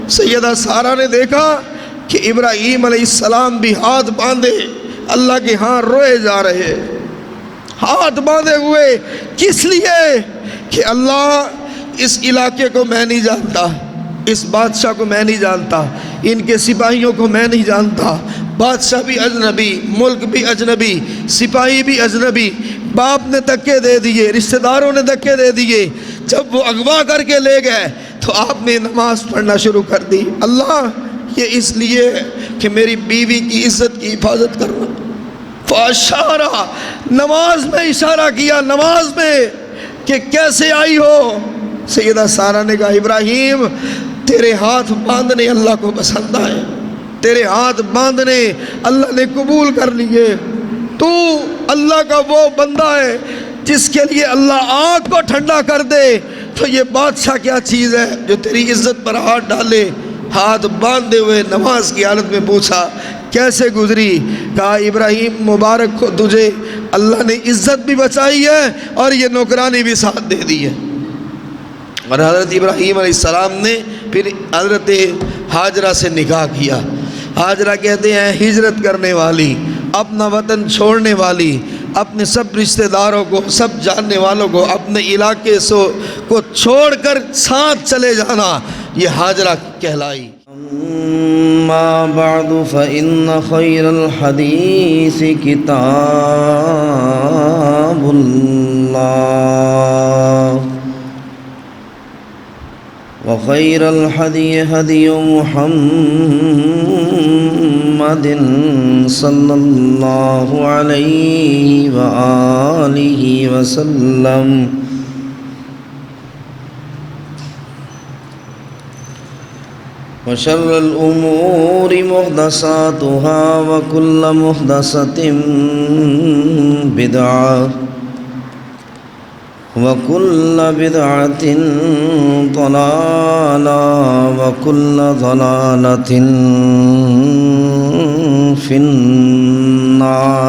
سیدہ سارہ نے دیکھا کہ ابراہیم علیہ السلام بھی ہاتھ باندھے اللہ کے ہاں روئے جا رہے، ہاتھ باندھے ہوئے، کس لیے کہ اللہ اس علاقے کو میں نہیں جانتا، اس بادشاہ کو میں نہیں جانتا، ان کے سپاہیوں کو میں نہیں جانتا، بادشاہ بھی اجنبی، ملک بھی اجنبی، سپاہی بھی اجنبی، باپ نے دھکے دے دیے، رشتہ داروں نے دھکے دے دیے، جب وہ اغوا کر کے لے گئے تو آپ نے نماز پڑھنا شروع کر دی، اللہ یہ اس لیے کہ میری بیوی کی عزت کی حفاظت کرنا۔ فاشارہ، نماز میں اشارہ کیا، نماز میں، کہ کیسے آئی ہو؟ سیدہ سارہ نے کہا ابراہیم تیرے ہاتھ باندھنے اللہ کو پسند آئے، تیرے ہاتھ باندھنے اللہ نے قبول کر لیے، تو اللہ کا وہ بندہ ہے جس کے لیے اللہ آگ کو ٹھنڈا کر دے، تو یہ بادشاہ کیا چیز ہے جو تیری عزت پر ہاتھ ڈالے؟ ہاتھ باندھے ہوئے نماز کی حالت میں پوچھا کیسے گزری؟ کہا ابراہیم مبارک ہو تجھے، اللہ نے عزت بھی بچائی ہے اور یہ نوکرانی بھی ساتھ دے دی ہے۔ اور حضرت ابراہیم علیہ السلام نے پھر حضرت ہاجرہ سے نکاح کیا۔ ہاجرہ کہتے ہیں ہجرت کرنے والی، اپنا وطن چھوڑنے والی، اپنے سب رشتہ داروں کو، سب جاننے والوں کو، اپنے علاقے کو چھوڑ کر ساتھ چلے جانا، یہ ہاجرہ کہلائی۔ أما بعد فإن خير الحديث كتاب الله وخير الهدي هدي محمد صلى الله عليه وآله وسلم وشر الأمور محدثاتها وكل محدثة بدعة وكل بدعة ضلالة وكل ضلالة في النار۔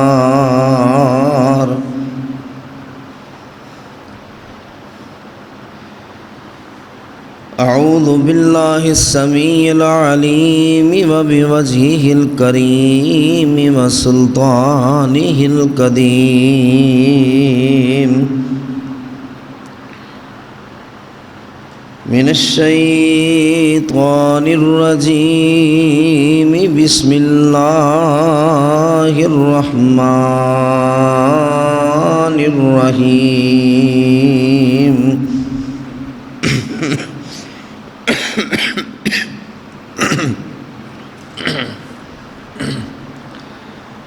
أعوذ بالله السميع العليم وبوجهه الكريم وسلطانه القديم من الشيطان الرجيم، بسم الله الرحمن الرحيم۔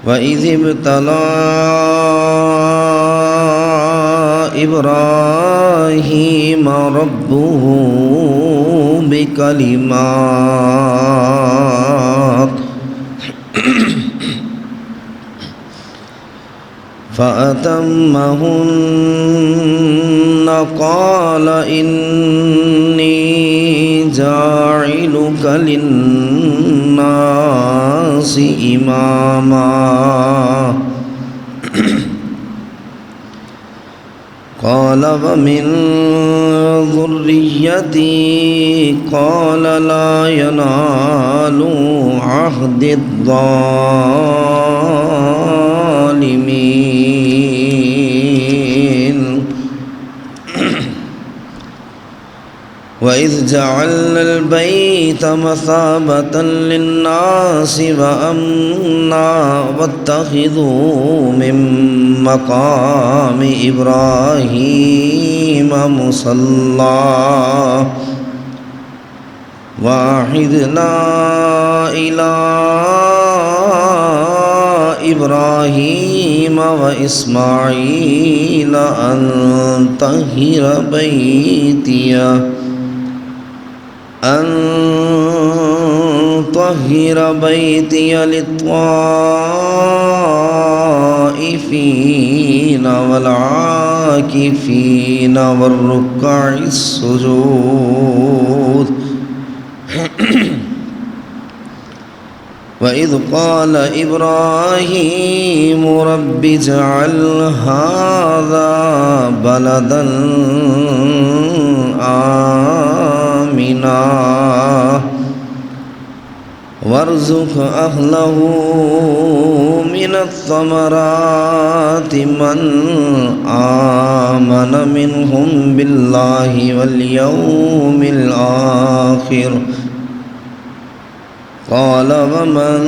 وَإِذِ ابْتَلَى إِبْرَاهِيمَ رَبُّهُ بِكَلِمَاتٍ فَأَتَمَّهُنَّ قَالَ إِنِّي جَاعِلُكَ لِلنَّاسِ إِمَامًا قال ومن ذريتي قال لا ينال عهد الظالمين وإذ جعلنا البيت مثابة للناس وأمنا واتخذوا من مقام إبراهيم مصلى وعهدنا إلى إبراهيم وإسماعيل أن طهر بيتي للطائفين والعاكفين والركع السجود وإذ قال إبراهيم رب اجعل هذا بلدا آمنا وارزق أهله من الثمرات من آمن منهم بالله واليوم الآخر قال ومن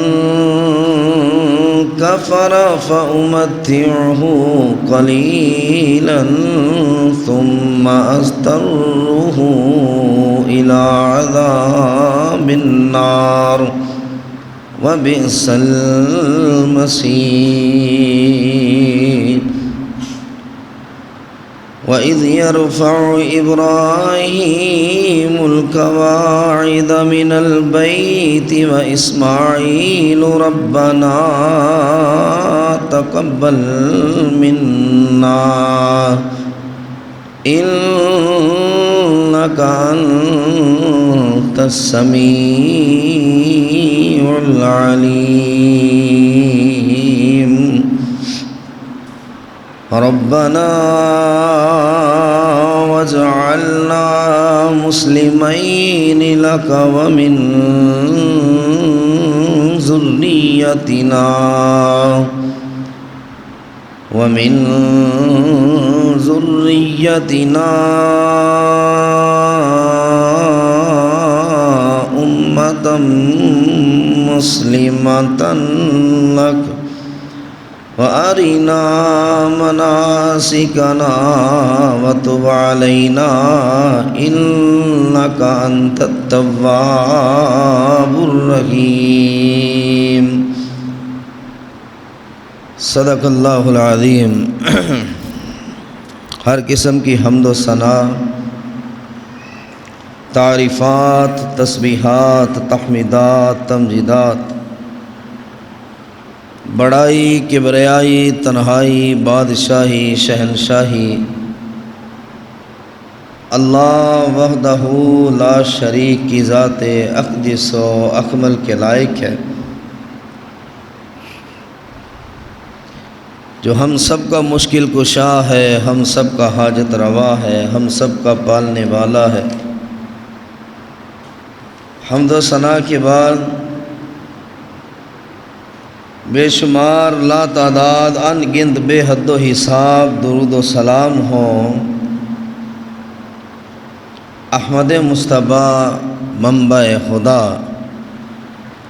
كفر فأمتعه قليلا ثم أضطره إلى عذاب النار وبئس المصير وإذ يرفع إبراهيم القواعد من البيت وإسماعيل ربنا تقبل منا إنك أنت السميع العليم ربنا واجعلنا مسلمين لك ومن ذريتنا أمة مسلمة لك وأرنا مناسكنا وتب علينا إنك أنت التواب الرحيم صدق اللہ العظیم۔ ہر قسم کی حمد و ثنا، تعریفات، تسبیحات، تحمیدات، تمجیدات، بڑائی، کبریائی، تنہائی، بادشاہی، شہنشاہی اللہ وحدہ لا شریک کی ذات اقدس و اکمل کے لائق ہے، جو ہم سب کا مشکل کشا ہے، ہم سب کا حاجت روا ہے، ہم سب کا پالنے والا ہے۔ حمد و ثنا کے بعد بے شمار لا تعداد ان گنت بے حد و حساب درود و سلام ہوں احمد مصطفیٰ منبع خدا،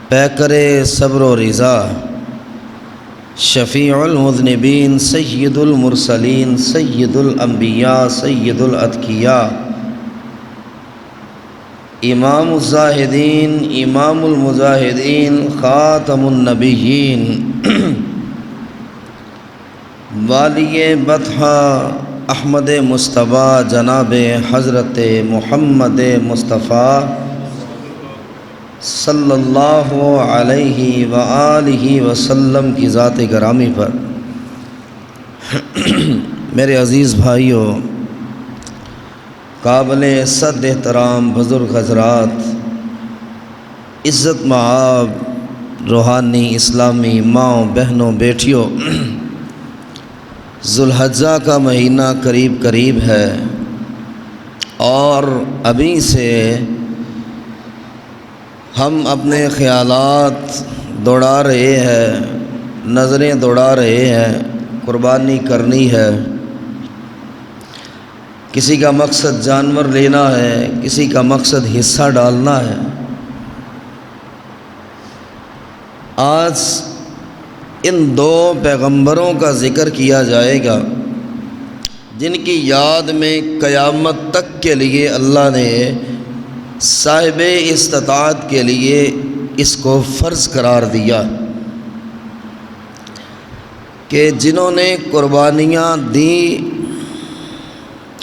پیکر صبر و رضا، شفیع المذنبین، سید المرسلین، سید الانبیاء، سید الاتقیاء، امام الزاہدین، امام المجاہدین، خاتم النبیین، والی بطحہ احمد مصطفیٰ جناب حضرت محمد مصطفیٰ صلی اللہ علیہ وآلہ وسلم کی ذات گرامی پر میرے عزیز بھائیوں، قابل صد احترام بزرگ حضرات، عزت مآب روحانی اسلامی ماؤں، بہنوں، بیٹیوں، ذوالحجہ کا مہینہ قریب قریب ہے اور ابھی سے ہم اپنے خیالات دوڑا رہے ہیں، نظریں دوڑا رہے ہیں، قربانی کرنی ہے۔ کسی کا مقصد جانور لینا ہے، کسی کا مقصد حصہ ڈالنا ہے۔ آج ان دو پیغمبروں کا ذکر کیا جائے گا جن کی یاد میں قیامت تک کے لیے اللہ نے صاحب استطاعت کے لیے اس کو فرض قرار دیا کہ جنہوں نے قربانیاں دیں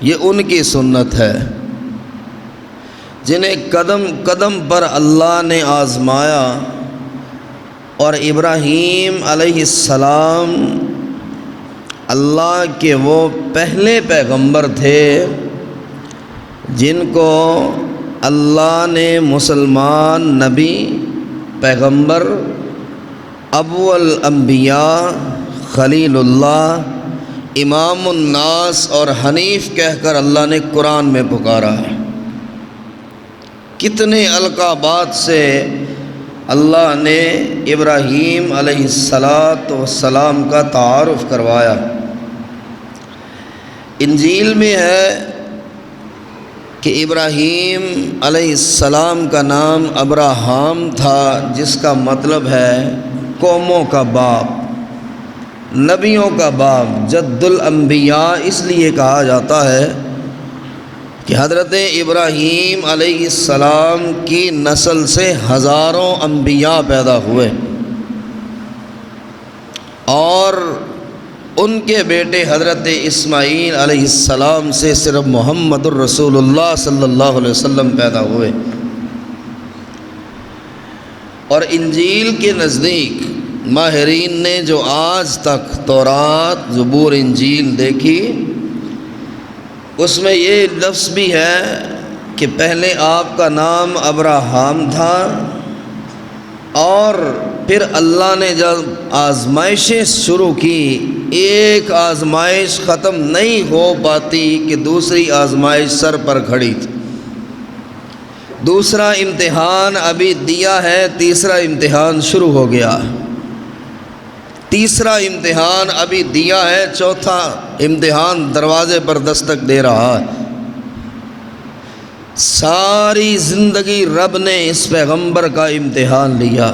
یہ ان کی سنت ہے، جنہیں قدم قدم پر اللہ نے آزمایا، اور ابراہیم علیہ السلام اللہ کے وہ پہلے پیغمبر تھے جن کو اللہ نے مسلمان نبی، پیغمبر، ابو الانبیاء، خلیل اللہ، امام الناس اور حنیف کہہ کر اللہ نے قرآن میں پکارا ہے۔ کتنے القابات سے اللہ نے ابراہیم علیہ السلام کا تعارف کروایا۔ انجیل میں ہے کہ ابراہیم علیہ السلام کا نام ابراہام تھا، جس کا مطلب ہے قوموں کا باپ، نبیوں کا باپ، جد الانبیاء اس لیے کہا جاتا ہے کہ حضرت ابراہیم علیہ السلام کی نسل سے ہزاروں انبیاء پیدا ہوئے، اور ان کے بیٹے حضرت اسماعیل علیہ السلام سے صرف محمد الرسول اللہ صلی اللہ علیہ وسلم پیدا ہوئے۔ اور انجیل کے نزدیک ماہرین نے جو آج تک تورات، زبور، انجیل دیکھی، اس میں یہ لفظ بھی ہے کہ پہلے آپ کا نام ابراہام تھا، اور پھر اللہ نے جب آزمائشیں شروع کی، ایک آزمائش ختم نہیں ہو پاتی کہ دوسری آزمائش سر پر کھڑی تھی۔ دوسرا امتحان ابھی دیا ہے، تیسرا امتحان شروع ہو گیا، تیسرا امتحان ابھی دیا ہے، چوتھا امتحان دروازے پر دستک دے رہا ہے۔ ساری زندگی رب نے اس پیغمبر کا امتحان لیا،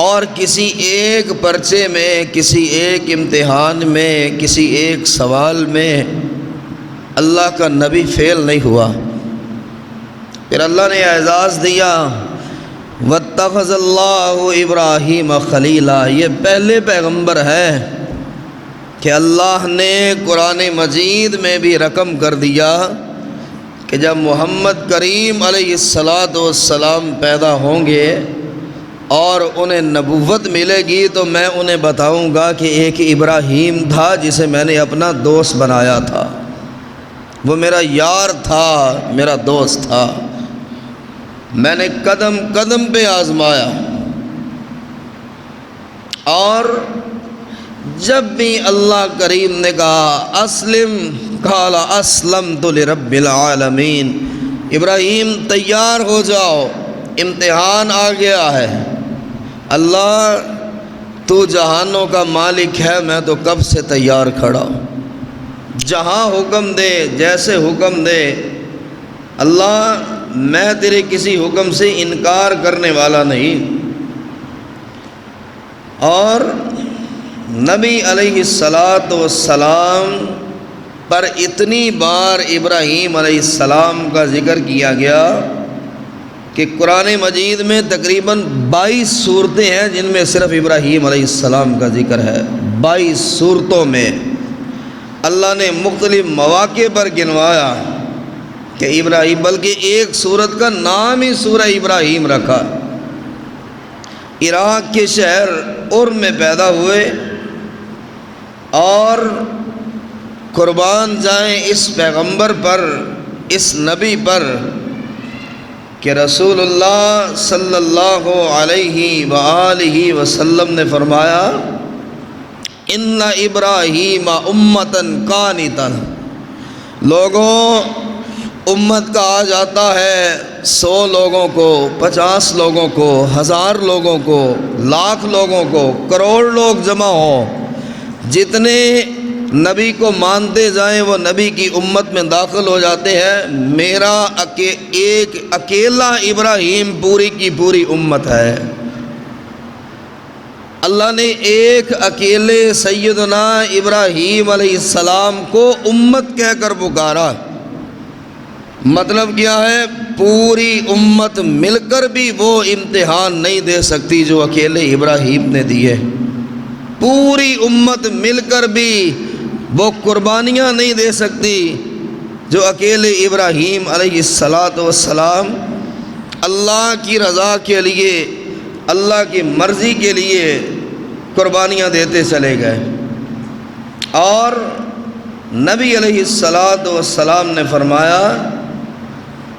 اور کسی ایک پرچے میں، کسی ایک امتحان میں، کسی ایک سوال میں اللہ کا نبی فیل نہیں ہوا۔ پھر اللہ نے اعزاز دیا، واتخذ اللہ ابراہیم خلیلا۔ یہ پہلے پیغمبر ہے کہ اللہ نے قرآن مجید میں بھی رقم کر دیا کہ جب محمد کریم علیہ السلام پیدا ہوں گے اور انہیں نبوت ملے گی، تو میں انہیں بتاؤں گا کہ ایک ابراہیم تھا جسے میں نے اپنا دوست بنایا تھا، وہ میرا یار تھا، میرا دوست تھا، میں نے قدم قدم پہ آزمایا۔ اور جب بھی اللہ کریم نے کہا اسلم، قال اسلمت لرب العالمین، ابراہیم تیار ہو جاؤ، امتحان آ گیا ہے، اللہ تو جہانوں کا مالک ہے، میں تو کب سے تیار کھڑا ہوں، جہاں حکم دے، جیسے حکم دے، اللہ میں تیرے کسی حکم سے انکار کرنے والا نہیں۔ اور نبی علیہ السلام پر اتنی بار ابراہیم علیہ السلام کا ذکر کیا گیا کہ قرآن مجید میں تقریباً 22 صورتیں ہیں جن میں صرف ابراہیم علیہ السلام کا ذکر ہے۔ 22 صورتوں میں اللہ نے مختلف مواقع پر گنوایا کہ ابراہیم، بلکہ ایک سورت کا نام ہی سورہ ابراہیم رکھا۔ عراق کے شہر ارم میں پیدا ہوئے، اور قربان جائیں اس پیغمبر پر، اس نبی پر کہ رسول اللہ صلی اللہ علیہ وآلہ وسلم نے فرمایا ان ابراہیم امتن قانتن۔ لوگوں، امت کہا جاتا ہے 100 لوگوں کو، 50 لوگوں کو، 1000 لوگوں کو، لاکھ لوگوں کو، کروڑ لوگ جمع ہوں، جتنے نبی کو مانتے جائیں وہ نبی کی امت میں داخل ہو جاتے ہیں۔ میرا ایک اکیلا ابراہیم پوری کی پوری امت ہے۔ اللہ نے ایک اکیلے سیدنا ابراہیم علیہ السلام کو امت کہہ کر پکارا۔ مطلب کیا ہے؟ پوری امت مل کر بھی وہ امتحان نہیں دے سکتی جو اکیلے ابراہیم نے دیے، پوری امت مل کر بھی وہ قربانیاں نہیں دے سکتی جو اکیلے ابراہیم علیہ السلام اللہ کی رضا کے لیے، اللہ کی مرضی کے لیے قربانیاں دیتے چلے گئے۔ اور نبی علیہ السلام نے فرمایا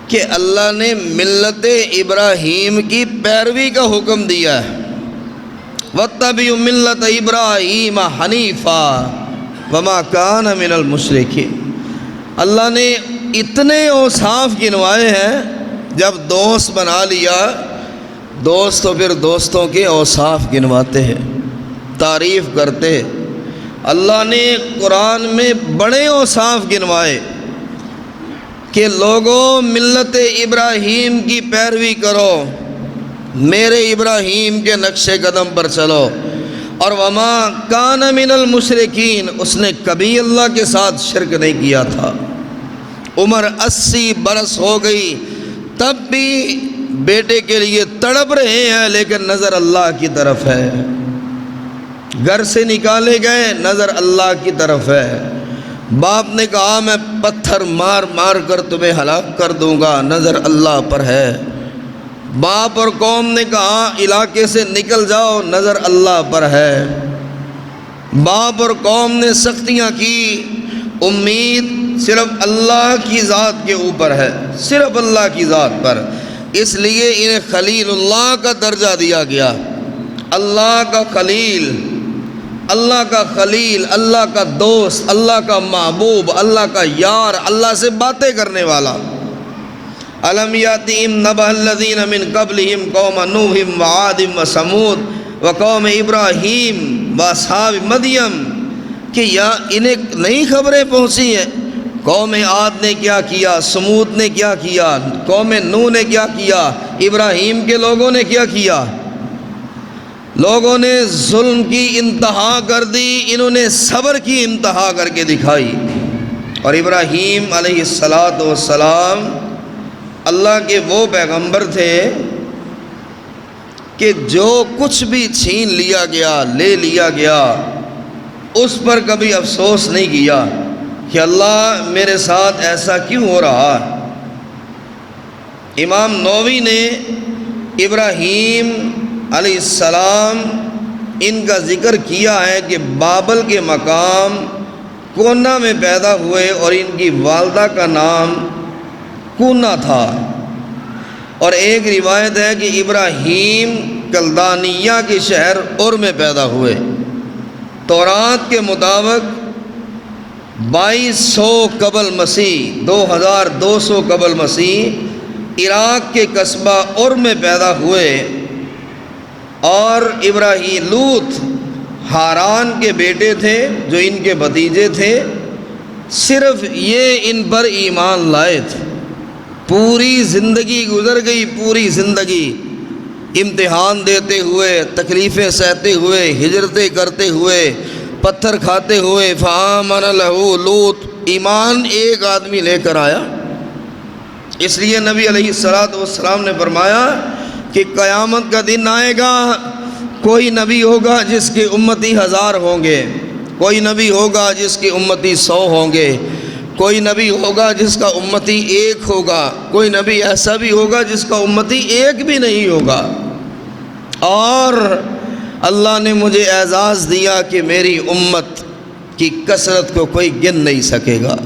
کہ اللہ نے ملت ابراہیم کی پیروی کا حکم دیا ہے، وَاتَّبِعُوا مِلَّةَ إِبْرَاهِيمَ حَنِيفًا وَمَا كَانَ مِنَ الْمُشْرِكِينَ۔ اللہ نے اتنے اوصاف گنوائے ہیں، جب دوست بنا لیا دوست تو پھر دوستوں کے اوصاف گنواتے ہیں، تعریف کرتے ہیں۔ اللہ نے قرآن میں بڑے اوصاف گنوائے کہ لوگوں ملت ابراہیم کی پیروی کرو، میرے ابراہیم کے نقش قدم پر چلو، اور وما کان من المشرکین، اس نے کبھی اللہ کے ساتھ شرک نہیں کیا تھا۔ عمر 80 برس ہو گئی، تب بھی بیٹے کے لیے تڑپ رہے ہیں، لیکن نظر اللہ کی طرف ہے۔ گھر سے نکالے گئے، نظر اللہ کی طرف ہے۔ باپ نے کہا میں پتھر مار مار کر تمہیں ہلاک کر دوں گا، نظر اللہ پر ہے۔ باپ اور قوم نے کہا علاقے سے نکل جاؤ، نظر اللہ پر ہے۔ باپ اور قوم نے سختیاں کی، امید صرف اللہ کی ذات کے اوپر ہے، صرف اللہ کی ذات پر، اس لیے انہیں خلیل اللہ کا درجہ دیا گیا۔ اللہ کا خلیل، اللہ کا خلیل، اللہ کا دوست، اللہ کا محبوب، اللہ کا یار، اللہ سے باتیں کرنے والا۔ الم یاتہم نبأ الذین من قبلہم قوم نوح وعاد وثمود وقوم ابراہیم واصحاب مدین، کہ یا انہیں نئی خبریں پہنچی ہیں؟ قوم عاد نے کیا کیا، سمود نے کیا کیا، قوم نوح نے کیا کیا، ابراہیم کے لوگوں نے کیا کیا؟ لوگوں نے ظلم کی انتہا کر دی، انہوں نے صبر کی انتہا کر کے دکھائی۔ اور ابراہیم علیہ السلام اللہ کے وہ پیغمبر تھے کہ جو کچھ بھی چھین لیا گیا، لے لیا گیا، اس پر کبھی افسوس نہیں کیا کہ اللہ میرے ساتھ ایسا کیوں ہو رہا۔ امام نووی نے ابراہیم علیہ السلام ان کا ذکر کیا ہے کہ بابل کے مقام کونا میں پیدا ہوئے، اور ان کی والدہ کا نام کونا تھا۔ اور ایک روایت ہے کہ ابراہیم کلدانیہ کے شہر اور میں پیدا ہوئے۔ تورات کے مطابق 2200 قبل مسیح، 2200 قبل مسیح عراق کے قصبہ اور میں پیدا ہوئے۔ اور ابراہیم لوط ہاران کے بیٹے تھے جو ان کے بھتیجے تھے، صرف یہ ان پر ایمان لائے تھے۔ پوری زندگی گزر گئی، پوری زندگی امتحان دیتے ہوئے، تکلیفیں سہتے ہوئے، ہجرتیں کرتے ہوئے، پتھر کھاتے ہوئے۔ فآمن لہ لوط، ایمان ایک آدمی لے کر آیا۔ اس لیے نبی علیہ السلام نے فرمایا کہ قیامت کا دن آئے گا، کوئی نبی ہوگا جس کے امتی 1000 ہوں گے، کوئی نبی ہوگا جس کے امتی 100 ہوں گے، کوئی نبی ہوگا جس کا امتی 1 ہوگا، کوئی نبی ایسا بھی ہوگا جس کا امتی 1 بھی نہیں ہوگا۔ اور اللہ نے مجھے اعزاز دیا کہ میری امت کی کثرت کو کوئی گن نہیں سکے گا،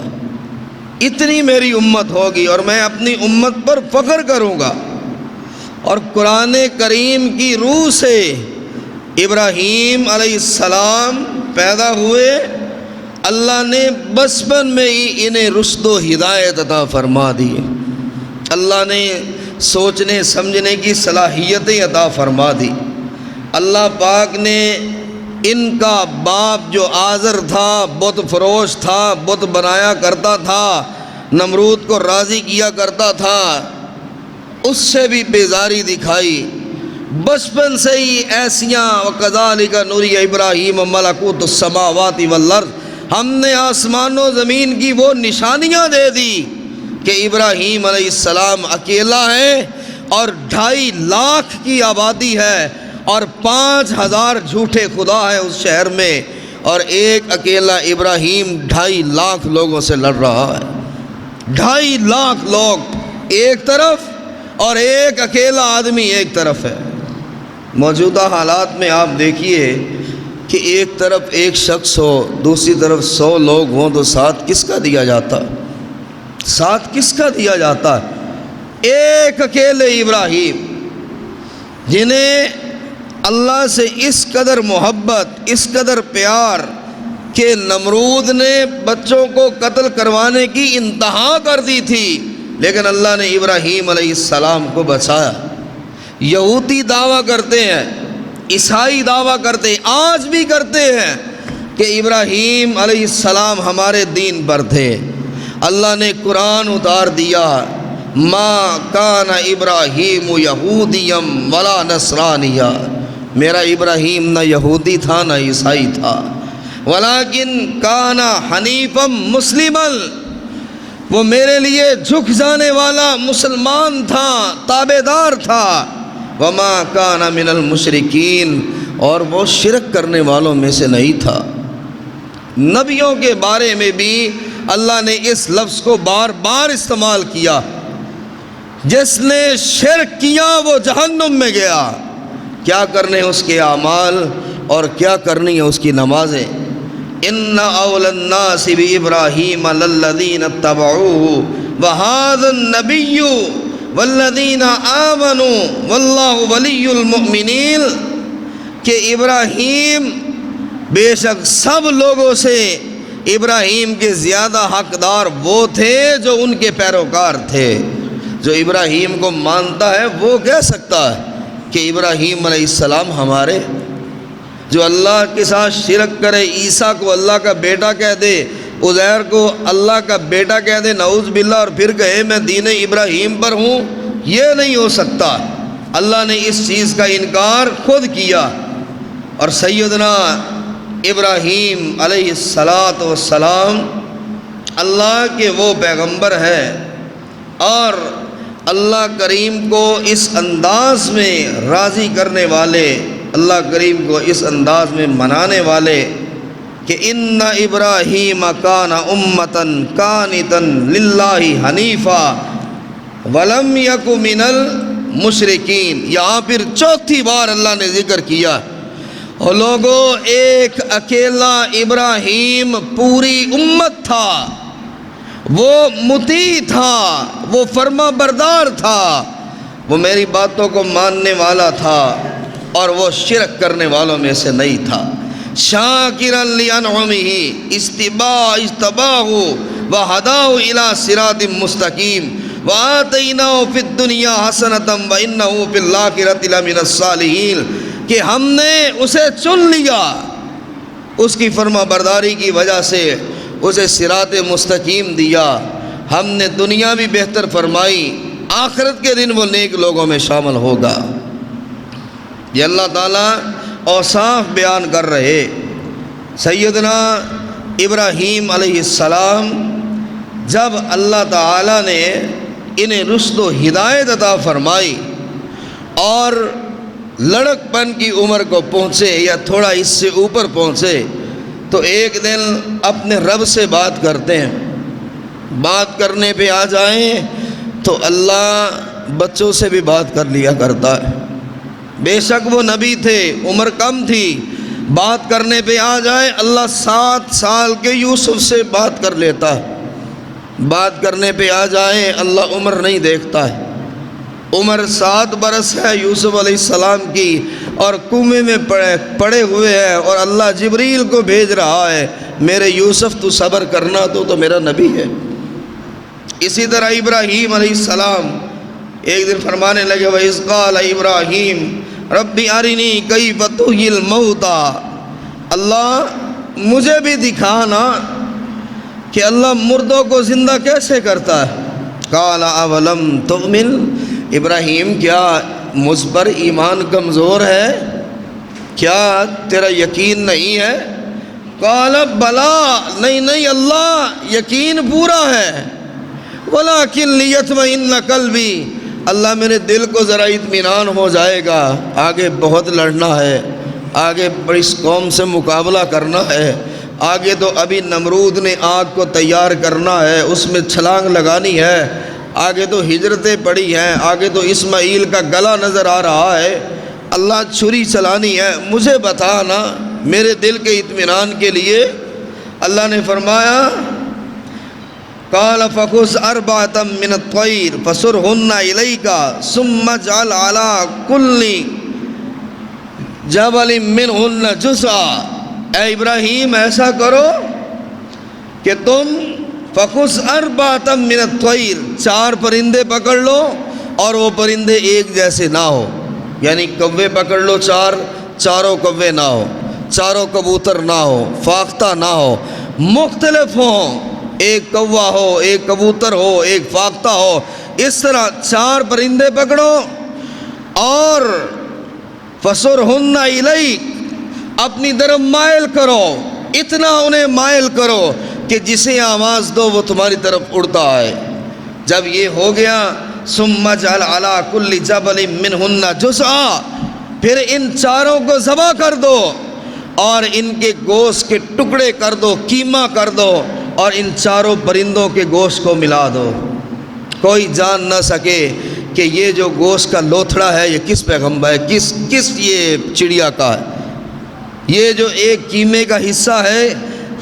اتنی میری امت ہوگی، اور میں اپنی امت پر فخر کروں گا۔ اور قرآن کریم کی روح سے ابراہیم علیہ السلام پیدا ہوئے، اللہ نے بچپن میں ہی انہیں رشد و ہدایت عطا فرما دی، اللہ نے سوچنے سمجھنے کی صلاحیتیں عطا فرما دی۔ اللہ پاک نے ان کا باپ جو آزر تھا، بت فروش تھا، بت بنایا کرتا تھا، نمرود کو راضی کیا کرتا تھا، اس سے بھی بیزاری دکھائی۔ بچپن سے ہی ایسیاں وَكَذَلِكَ نُرِيَ إِبْرَاهِيمَ مَلَكُوتُ السَّمَاوَاتِ وَالْأَرْضِ، ہم نے آسمان و زمین کی وہ نشانیاں دے دی کہ ابراہیم علیہ السلام اکیلا ہے، اور 2.5 لاکھ کی آبادی ہے، اور 5000 جھوٹے خدا ہیں اس شہر میں، اور ایک اکیلا ابراہیم 2.5 لاکھ لوگوں سے لڑ رہا ہے۔ 2.5 لاکھ لوگ ایک طرف اور ایک اکیلا آدمی ایک طرف ہے۔ موجودہ حالات میں آپ دیکھیے کہ ایک طرف ایک شخص ہو، دوسری طرف 100 لوگ ہوں، تو ساتھ کس کا دیا جاتا؟ ساتھ کس کا دیا جاتا؟ ایک اکیلے ابراہیم، جنہیں اللہ سے اس قدر محبت، اس قدر پیار کہ نمرود نے بچوں کو قتل کروانے کی انتہا کر دی تھی، لیکن اللہ نے ابراہیم علیہ السلام کو بچایا۔ یہودی دعویٰ کرتے ہیں، عیسائی دعویٰ کرتے ہیں، آج بھی کرتے ہیں کہ ابراہیم علیہ السلام ہمارے دین پر تھے۔ اللہ نے قرآن اتار دیا، ما کان ابراہیم یہودیم ولا نصرانیہ، میرا ابراہیم نہ یہودی تھا نہ عیسائی تھا، ولیکن کان حنیفا مسلما، وہ میرے لیے جھک جانے والا مسلمان تھا، تابع دار تھا، وما کان من المشرکین، اور وہ شرک کرنے والوں میں سے نہیں تھا۔ نبیوں کے بارے میں بھی اللہ نے اس لفظ کو بار بار استعمال کیا، جس نے شرک کیا وہ جہنم میں گیا۔ کیا کرنے اس کے اعمال اور کیا کرنی ہے اس کی نمازیں۔ ان اول الناس بابراہیم للذین اتبعوہ وہذا النبی والذین آمنوا واللہ ولی المؤمنین، کہ ابراہیم بے شک سب لوگوں سے ابراہیم کے زیادہ حقدار وہ تھے جو ان کے پیروکار تھے۔ جو ابراہیم کو مانتا ہے وہ کہہ سکتا ہے کہ ابراہیم علیہ السلام ہمارے، جو اللہ کے ساتھ شرک کرے، عیسیٰ کو اللہ کا بیٹا کہہ دے، عزیر کو اللہ کا بیٹا کہہ دے نعوذ باللہ، اور پھر کہے میں دین ابراہیم پر ہوں، یہ نہیں ہو سکتا۔ اللہ نے اس چیز کا انکار خود کیا۔ اور سیدنا ابراہیم علیہ السلام اللہ کے وہ پیغمبر ہے، اور اللہ کریم کو اس انداز میں راضی کرنے والے، اللہ کریم کو اس انداز میں منانے والے کہ ان ابراہیم کان امتن قانتن للہ حنیفا ولم یک من المشرکین۔ یہاں پھر چوتھی بار اللہ نے ذکر کیا، اور لوگوں ایک اکیلا ابراہیم پوری امت تھا، وہ مطیع تھا، وہ فرما بردار تھا، وہ میری باتوں کو ماننے والا تھا، اور وہ شرک کرنے والوں میں سے نہیں تھا۔ شاکرا لانعمہ اجتباہ وہداہ الی صراط مستقیم وآتیناہ فی الدنیا حسنۃ وانہ فی الآخرۃ لمن الصالحین، کہ ہم نے اسے چن لیا، اس کی فرما برداری کی وجہ سے اسے صراط مستقیم دیا، ہم نے دنیا بھی بہتر فرمائی، آخرت کے دن وہ نیک لوگوں میں شامل ہوگا۔ یہ اللہ تعالیٰ اوصاف بیان کر رہے۔ سیدنا ابراہیم علیہ السلام جب اللہ تعالیٰ نے انہیں رشد و ہدایت عطا فرمائی اور لڑک پن کی عمر کو پہنچے یا تھوڑا اس سے اوپر پہنچے، تو ایک دن اپنے رب سے بات کرتے ہیں۔ بات کرنے پہ آ جائیں تو اللہ بچوں سے بھی بات کر لیا کرتا ہے، بے شک وہ نبی تھے، عمر کم تھی، بات کرنے پہ آ جائے اللہ 7 سال کے یوسف سے بات کر لیتا ہے، بات کرنے پہ آ جائے اللہ عمر نہیں دیکھتا ہے۔ عمر 7 برس ہے یوسف علیہ السلام کی، اور کنویں میں پڑے ہوئے ہیں، اور اللہ جبریل کو بھیج رہا ہے میرے یوسف تو صبر کرنا، تو میرا نبی ہے۔ اسی طرح ابراہیم علیہ السلام ایک دن فرمانے لگے وَإِذْ قَالَ إِبْرَاهِيمُ رَبِّ أَرِنِي كَيْفَ تُحْيِي الْمَوْتَى، اللہ مجھے بھی دکھانا کہ اللہ مردوں کو زندہ کیسے کرتا ہے۔ قَالَ أَوَلَمْ تُؤْمِنْ، ابراہیم کیا مجھ پر ایمان کمزور ہے، کیا تیرا یقین نہیں ہے؟ قال بلا، نہیں اللہ یقین پورا ہے، ولیکن لیطمئن قلبی، اللہ میرے دل کو ذرا اطمینان ہو جائے گا، آگے بہت لڑنا ہے، آگے اس قوم سے مقابلہ کرنا ہے، آگے تو ابھی نمرود نے آگ کو تیار کرنا ہے، اس میں چھلانگ لگانی ہے، آگے تو ہجرتیں پڑی ہیں، آگے تو اسماعیل کا گلا نظر آ رہا ہے، اللہ چھری چلانی ہے، مجھے بتانا میرے دل کے اطمینان کے لیے۔ اللہ نے فرمایا قال فخذ أربعة من الطير فصرهن إليك ثم اجعل على كل جبل منهن جزءا، اے ابراہیم ایسا کرو کہ تم فخذ أربعة من الطير، 4 پرندے پکڑ لو اور وہ پرندے ایک جیسے نہ ہو، یعنی کوے پکڑ لو چار، چاروں کوے نہ ہو، چاروں کبوتر نہ ہو، فاختہ نہ ہو، مختلف ہوں، ایک کوا ہو، ایک کبوتر ہو، ایک فاختہ ہو، اس طرح 4 پرندے پکڑو اور فَصُرْهُنَّ إِلَيْكَ، اپنی طرف مائل کرو، اتنا انہیں مائل کرو کہ جسے آواز دو وہ تمہاری طرف اڑتا آئے۔ جب یہ ہو گیا ثُمَّ اجْعَلْ عَلَىٰ كُلِّ جَبَلٍ مِّنْهُنَّ جُزْءًا، پھر ان چاروں کو ذبح کر دو اور ان کے گوشت کے ٹکڑے کر دو، قیمہ کر دو، اور ان چاروں پرندوں کے گوشت کو ملا دو، کوئی جان نہ سکے کہ یہ جو گوشت کا لوتھڑا ہے یہ کس پیغمبر ہے، کس یہ چڑیا کا ہے، یہ جو ایک قیمے کا حصہ ہے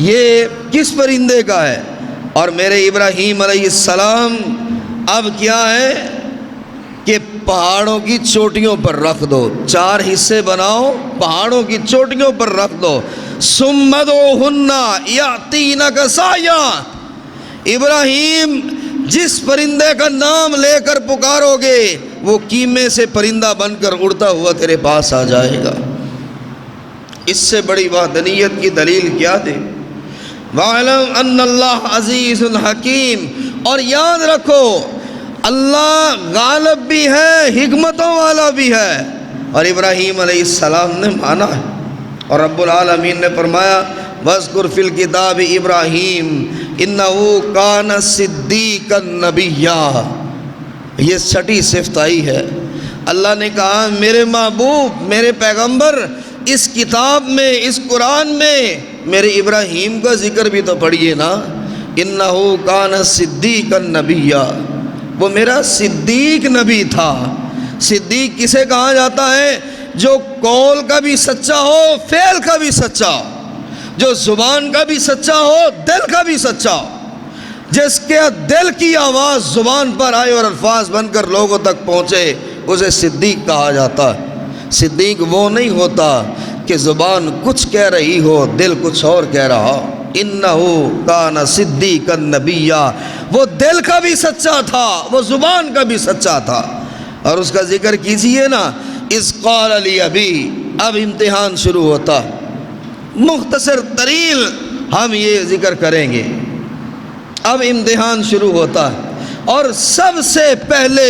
یہ کس پرندے کا ہے۔ اور میرے ابراہیم علیہ السلام اب کیا ہے کہ پہاڑوں کی چوٹیوں پر رکھ دو، 4 حصے بناؤ، پہاڑوں کی چوٹیوں پر رکھ دو، ثُمَّ ادْعُوهُنَّ يَأْتِينَكَ سَعْيًا، ابراہیم جس پرندے کا نام لے کر پکارو گے وہ قیمے سے پرندہ بن کر اڑتا ہوا تیرے پاس آ جائے گا۔ اس سے بڑی وحدانیت کی دلیل کیا دے؟ وَاعْلَمْ أَنَّ اللَّهَ عَزِيزٌ حَكِيمٌ، اور یاد رکھو اللہ غالب بھی ہے، حکمتوں والا بھی ہے۔ اور ابراہیم علیہ السلام نے مانا ہے، اور رب العالمین نے فرمایا وَاذْكُرْ فِي الْكِتَابِ إِبْرَاهِيمَ إِنَّهُ كَانَ صِدِّيقًا نَبِيًّا، یہ 6ٹھی صفت آئی ہے۔ اللہ نے کہا میرے محبوب، میرے پیغمبر، اس کتاب میں، اس قرآن میں میرے ابراہیم کا ذکر بھی تو پڑھیے نا، إِنَّهُ كَانَ صِدِّيقًا نَبِيًّا، وہ میرا صدیق نبی تھا۔ صدیق کسے کہا جاتا ہے؟ جو قول کا بھی سچا ہو، فعل کا بھی سچا ہو، جو زبان کا بھی سچا ہو، دل کا بھی سچا ہو، جس کے دل کی آواز زبان پر آئے اور الفاظ بن کر لوگوں تک پہنچے، اسے صدیق کہا جاتا ہے۔ صدیق وہ نہیں ہوتا کہ زبان کچھ کہہ رہی ہو، دل کچھ اور کہہ رہا ہو۔ إِنَّهُ كَانَ صِدِّيقًا نَبِيًّا، وہ دل کا بھی سچا تھا، وہ زبان کا بھی سچا تھا۔ اور اس کا ذکر کیجئے نا، اِذْ قَالَ لِأَبِيهِ، اب امتحان شروع ہوتا، مختصر طریل ہم یہ ذکر کریں گے، اب امتحان شروع ہوتا ہے۔ اور سب سے پہلے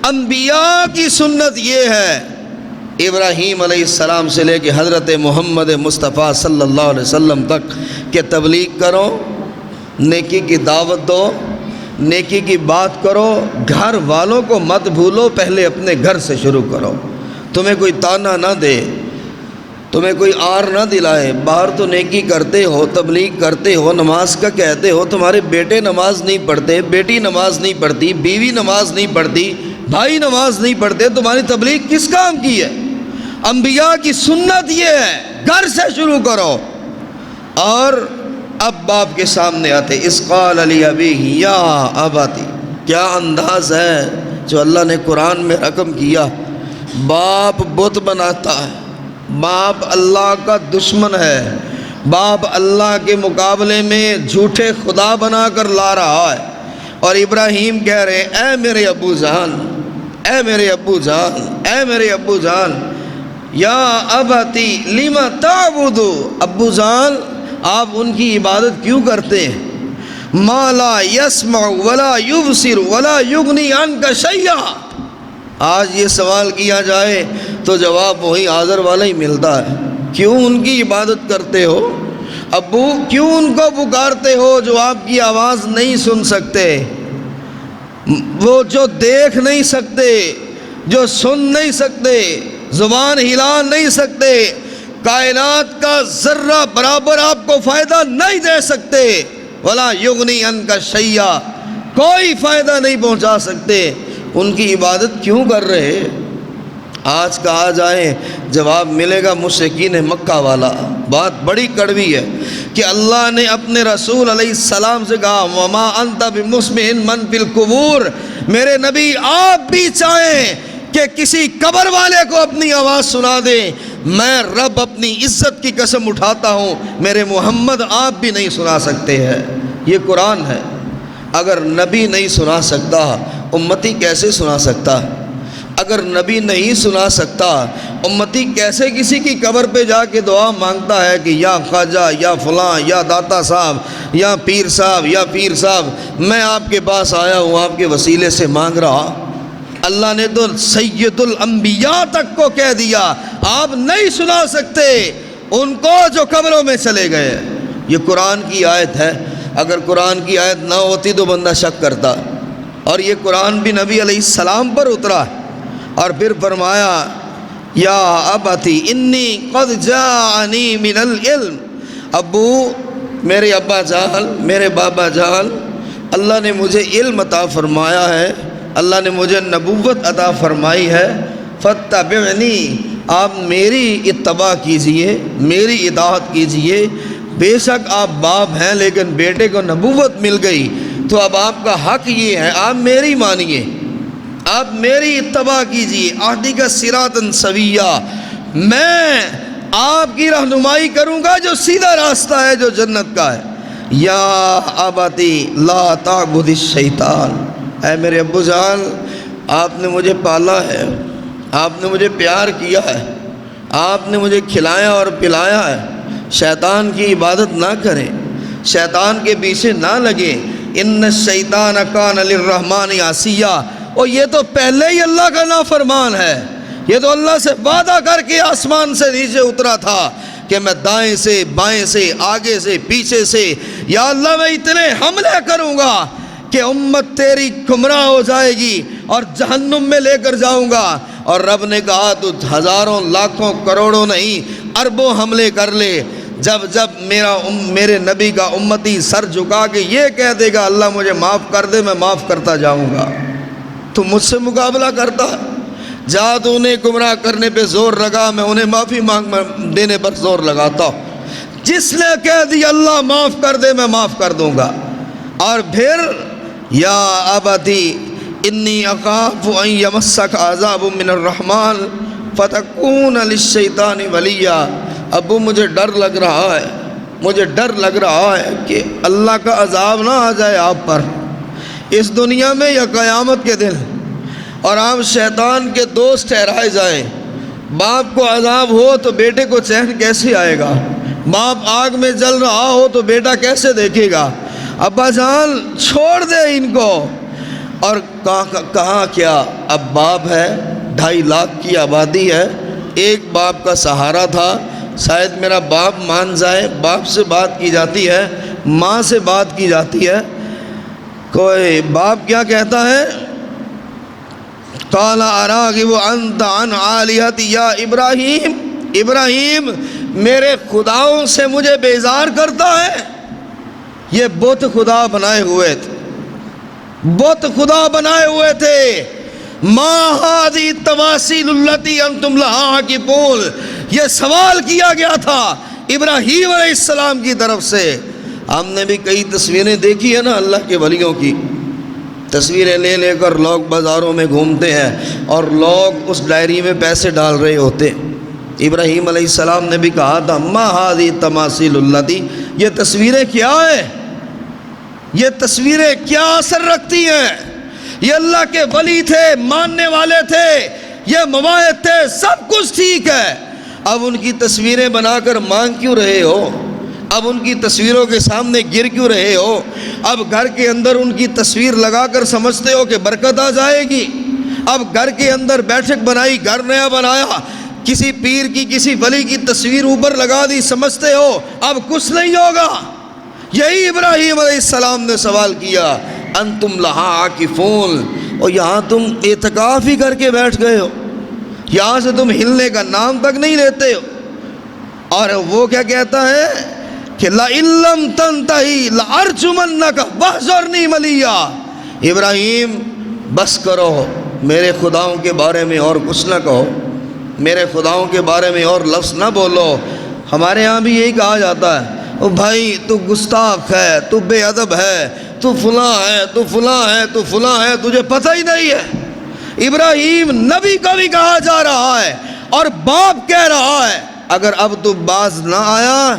انبیاء کی سنت یہ ہے، ابراہیم علیہ السلام سے لے کے حضرت محمد مصطفیٰ صلی اللہ علیہ وسلم تک کہ تبلیغ کرو، نیکی کی دعوت دو، نیکی کی بات کرو، گھر والوں کو مت بھولو، پہلے اپنے گھر سے شروع کرو۔ تمہیں کوئی تانا نہ دے، تمہیں کوئی آر نہ دلائے، باہر تو نیکی کرتے ہو، تبلیغ کرتے ہو، نماز کا کہتے ہو، تمہارے بیٹے نماز نہیں پڑھتے، بیٹی نماز نہیں پڑھتی، بیوی نماز نہیں پڑھتی، بھائی نماز نہیں پڑھتے، تمہاری تبلیغ کس کام کی ہے؟ انبیاء کی سنت یہ ہے، گھر سے شروع کرو۔ اور اب باپ کے سامنے آتے، اِذْ قَالَ لِأَبِيهِ يَا أَبَتِ، کیا انداز ہے جو اللہ نے قرآن میں رقم کیا۔ باپ بت بناتا ہے، باپ اللہ کا دشمن ہے، باپ اللہ کے مقابلے میں جھوٹے خدا بنا کر لا رہا ہے، اور ابراہیم کہہ رہے اے میرے ابو جان، اے میرے ابو جان، اے میرے ابو جان، یا ابتی لم تعبد، ابو جان آپ ان کی عبادت کیوں کرتے ہیں؟ ما لا يسمع ولا يبصر ولا يغني عنك شيئا، آج یہ سوال کیا جائے تو جواب وہی حاضر والا ہی ملتا ہے۔ کیوں ان کی عبادت کرتے ہو؟ ابو کیوں ان کو پکارتے ہو جو آپ کی آواز نہیں سن سکتے، وہ جو دیکھ نہیں سکتے، جو سن نہیں سکتے، زبان ہلا نہیں سکتے، کائنات کا ذرہ برابر آپ کو فائدہ نہیں دے سکتے، ولا یغنی عنک شیئا، کوئی فائدہ نہیں پہنچا سکتے، ان کی عبادت کیوں کر رہے؟ آج کہا جائے جواب ملے گا مشرکین مکہ والا، بات بڑی کڑوی ہے کہ اللہ نے اپنے رسول علیہ السلام سے کہا وما انت بمسمع من فی القبور، میرے نبی آپ بھی چاہیں کہ کسی قبر والے کو اپنی آواز سنا دیں، میں رب اپنی عزت کی قسم اٹھاتا ہوں میرے محمد آپ بھی نہیں سنا سکتے ہیں۔ یہ قرآن ہے، اگر نبی نہیں سنا سکتا امتی کیسے سنا سکتا؟ اگر نبی نہیں سنا سکتا، امتی کیسے کسی کی قبر پہ جا کے دعا مانگتا ہے کہ یا خواجہ یا فلاں یا داتا صاحب یا پیر صاحب یا پیر صاحب میں آپ کے پاس آیا ہوں، آپ کے وسیلے سے مانگ رہا۔ اللہ نے تو سید الانبیاء تک کو کہہ دیا آپ نہیں سنا سکتے ان کو جو قبروں میں چلے گئے۔ یہ قرآن کی آیت ہے، اگر قرآن کی آیت نہ ہوتی تو بندہ شک کرتا، اور یہ قرآن بھی نبی علیہ السلام پر اترا، اور پھر فرمایا یا ابتی انی قد جاءنی من العلم، ابو میرے ابا جان، میرے بابا جان، اللہ نے مجھے علم عطا فرمایا ہے، اللہ نے مجھے نبوت عطا فرمائی ہے، فاتبعنی، آپ میری اتباع کیجئے، میری اطاعت کیجئے۔ بے شک آپ باپ ہیں لیکن بیٹے کو نبوت مل گئی تو اب آپ کا حق یہ ہے آپ میری مانیے، آپ میری اتباع کیجئے۔ اہدی کا صراطا سویا، میں آپ کی رہنمائی کروں گا جو سیدھا راستہ ہے، جو جنت کا ہے۔ یا ابتی لا تعبد الشیطان، اے میرے ابو جان آپ نے مجھے پالا ہے، آپ نے مجھے پیار کیا ہے، آپ نے مجھے کھلایا اور پلایا ہے، شیطان کی عبادت نہ کریں، شیطان کے پیچھے نہ لگیں۔ ان الشیطان کان للرحمن عصیا، اور یہ تو پہلے ہی اللہ کا نافرمان ہے، یہ تو اللہ سے وعدہ کر کے آسمان سے نیچے اترا تھا کہ میں دائیں سے بائیں سے آگے سے پیچھے سے یا اللہ میں اتنے حملے کروں گا کہ امت تیری گمراہ ہو جائے گی اور جہنم میں لے کر جاؤں گا۔ اور رب نے کہا تو ہزاروں لاکھوں کروڑوں نہیں اربوں حملے کر لے، جب میرے نبی کا امتی سر جھکا کے یہ کہہ دے گا اللہ مجھے معاف کر دے، میں معاف کرتا جاؤں گا، تو مجھ سے مقابلہ کرتا ہے۔ جا تو انہیں گمراہ کرنے پہ زور لگا، میں انہیں معافی دینے پر زور لگاتا ہوں۔ جس نے کہہ دیا اللہ معاف کر دے میں معاف کر دوں گا۔ اور پھر یا ابتی انی اخاف ان یمسک عذاب من الرحمن فتکون للشیطان ولیا، ابو مجھے ڈر لگ رہا ہے، مجھے ڈر لگ رہا ہے کہ اللہ کا عذاب نہ آ جائے آپ پر اس دنیا میں یا قیامت کے دن، اور آپ شیطان کے دوست ٹھہرائے جائیں۔ باپ کو عذاب ہو تو بیٹے کو چین کیسے آئے گا؟ باپ آگ میں جل رہا ہو تو بیٹا کیسے دیکھے گا؟ ابا جان چھوڑ دے ان کو۔ اور کہاں کیا اب باپ ہے، 2.5 لاکھ کی آبادی ہے، ایک باپ کا سہارا تھا، شاید میرا باپ مان جائے، باپ سے بات کی جاتی ہے، ماں سے بات کی جاتی ہے، کوئی باپ کیا کہتا ہے؟ قال اراغب انت عن آلہتی یا ابراہیم، ابراہیم میرے خداؤں سے مجھے بیزار کرتا ہے۔ یہ بت خدا بنائے ہوئے تھے، بت خدا بنائے ہوئے تھے۔ ما هذه التماثيل التي انتم لها عاكفون، یہ سوال کیا گیا تھا ابراہیم علیہ السلام کی طرف سے۔ ہم نے بھی کئی تصویریں دیکھی ہیں نا اللہ کے ولیوں کی، تصویریں لے لے کر لوگ بازاروں میں گھومتے ہیں اور لوگ اس ڈائری میں پیسے ڈال رہے ہوتے۔ ابراہیم علیہ السلام نے بھی کہا تھا ما هذه التماثيل التي، یہ تصویریں کیا ہیں، یہ تصویریں کیا اثر رکھتی ہیں؟ یہ اللہ کے ولی تھے، ماننے والے تھے، یہ مواعظ تھے، سب کچھ ٹھیک ہے، اب ان کی تصویریں بنا کر مانگ کیوں رہے ہو؟ اب ان کی تصویروں کے سامنے گر کیوں رہے ہو؟ اب گھر کے اندر ان کی تصویر لگا کر سمجھتے ہو کہ برکت آ جائے گی؟ اب گھر کے اندر بیٹھک بنائی، گھر نیا بنایا، کسی پیر کی کسی ولی کی تصویر اوپر لگا دی، سمجھتے ہو اب کچھ نہیں ہوگا؟ یہی ابراہیم علیہ السلام نے سوال کیا، انتم لہا عاکفون، اور یہاں تم اعتکاف ہی کر کے بیٹھ گئے ہو، یہاں سے تم ہلنے کا نام تک نہیں لیتے ہو۔ اور وہ کیا کہتا ہے کہ لَئِن لَّمْ تَنْتَهِ لَأَرْجُمَنَّكَ وَاهْجُرْنِي مَلِيًّا، ابراہیم بس کرو، میرے خداؤں کے بارے میں اور کچھ نہ کہو، میرے خداؤں کے بارے میں اور لفظ نہ بولو۔ ہمارے ہاں بھی یہی کہا جاتا ہے او بھائی تو گستاخ ہے، تو بے ادب ہے، تو فلاں ہے، تو فلاں ہے، تو فلاں ہے، تجھے پتہ ہی نہیں ہے۔ ابراہیم نبی کا بھی کہا جا رہا ہے اور باپ کہہ رہا ہے اگر اب تو باز نہ آیا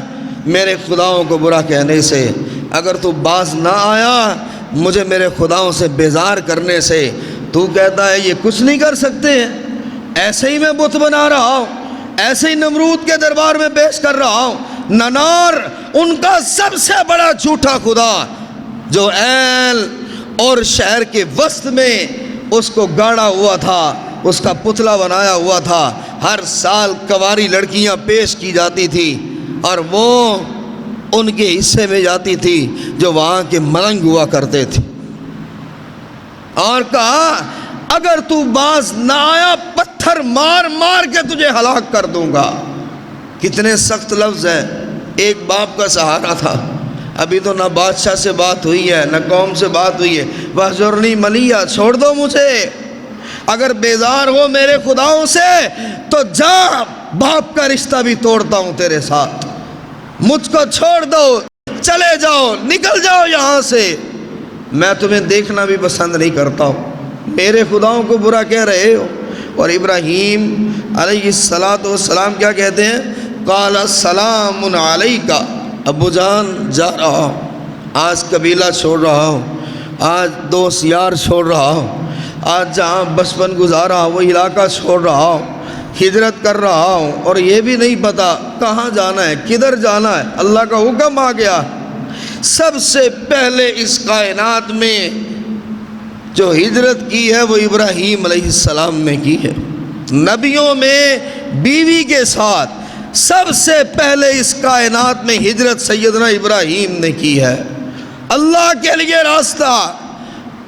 میرے خداؤں کو برا کہنے سے، اگر تو باز نہ آیا مجھے میرے خداؤں سے بیزار کرنے سے، تو کہتا ہے یہ کچھ نہیں کر سکتے ہیں، ایسے ہی میں بت بنا رہا ہوں، ایسے ہی نمرود کے دربار میں پیش کر رہا ہوں۔ ننار ان کا سب سے بڑا جھوٹا خدا، جو ایل اور شہر کے وسط میں اس کو گاڑا ہوا تھا، اس کا پتلا بنایا ہوا تھا، ہر سال کنواری لڑکیاں پیش کی جاتی تھی اور وہ ان کے حصے میں جاتی تھی جو وہاں کے ملنگ ہوا کرتے تھے، اور کہا اگر تو باز نہ آیا پتھر مار مار کے تجھے ہلاک کر دوں گا۔ کتنے سخت لفظ ہیں۔ ایک باپ کا سہارا تھا، ابھی تو نہ بادشاہ سے بات ہوئی ہے نہ قوم سے بات ہوئی ہے، وَحْجُرْنِی مَلِيًّا، چھوڑ دو مجھے، اگر بیزار ہو میرے خداؤں سے تو جا، باپ کا رشتہ بھی توڑتا ہوں تیرے ساتھ، مجھ کو چھوڑ دو، چلے جاؤ، نکل جاؤ یہاں سے، میں تمہیں دیکھنا بھی پسند نہیں کرتا ہوں، میرے خداؤں کو برا کہہ رہے ہو۔ اور ابراہیم علیہ السلام کیا کہتے ہیں؟ قال السلام علیک، ابو جان جا رہا ہوں، آج قبیلہ چھوڑ رہا ہوں، آج دوست یار چھوڑ رہا ہوں، آج جہاں بچپن گزارا وہ علاقہ چھوڑ رہا ہوں، ہجرت کر رہا ہوں، اور یہ بھی نہیں پتا کہاں جانا ہے، کدھر جانا ہے، اللہ کا حکم آ گیا۔ سب سے پہلے اس کائنات میں جو ہجرت کی ہے وہ ابراہیم علیہ السلام نے کی ہے۔ نبیوں میں بیوی کے ساتھ سب سے پہلے اس کائنات میں ہجرت سیدنا ابراہیم نے کی ہے، اللہ کے لیے راستہ،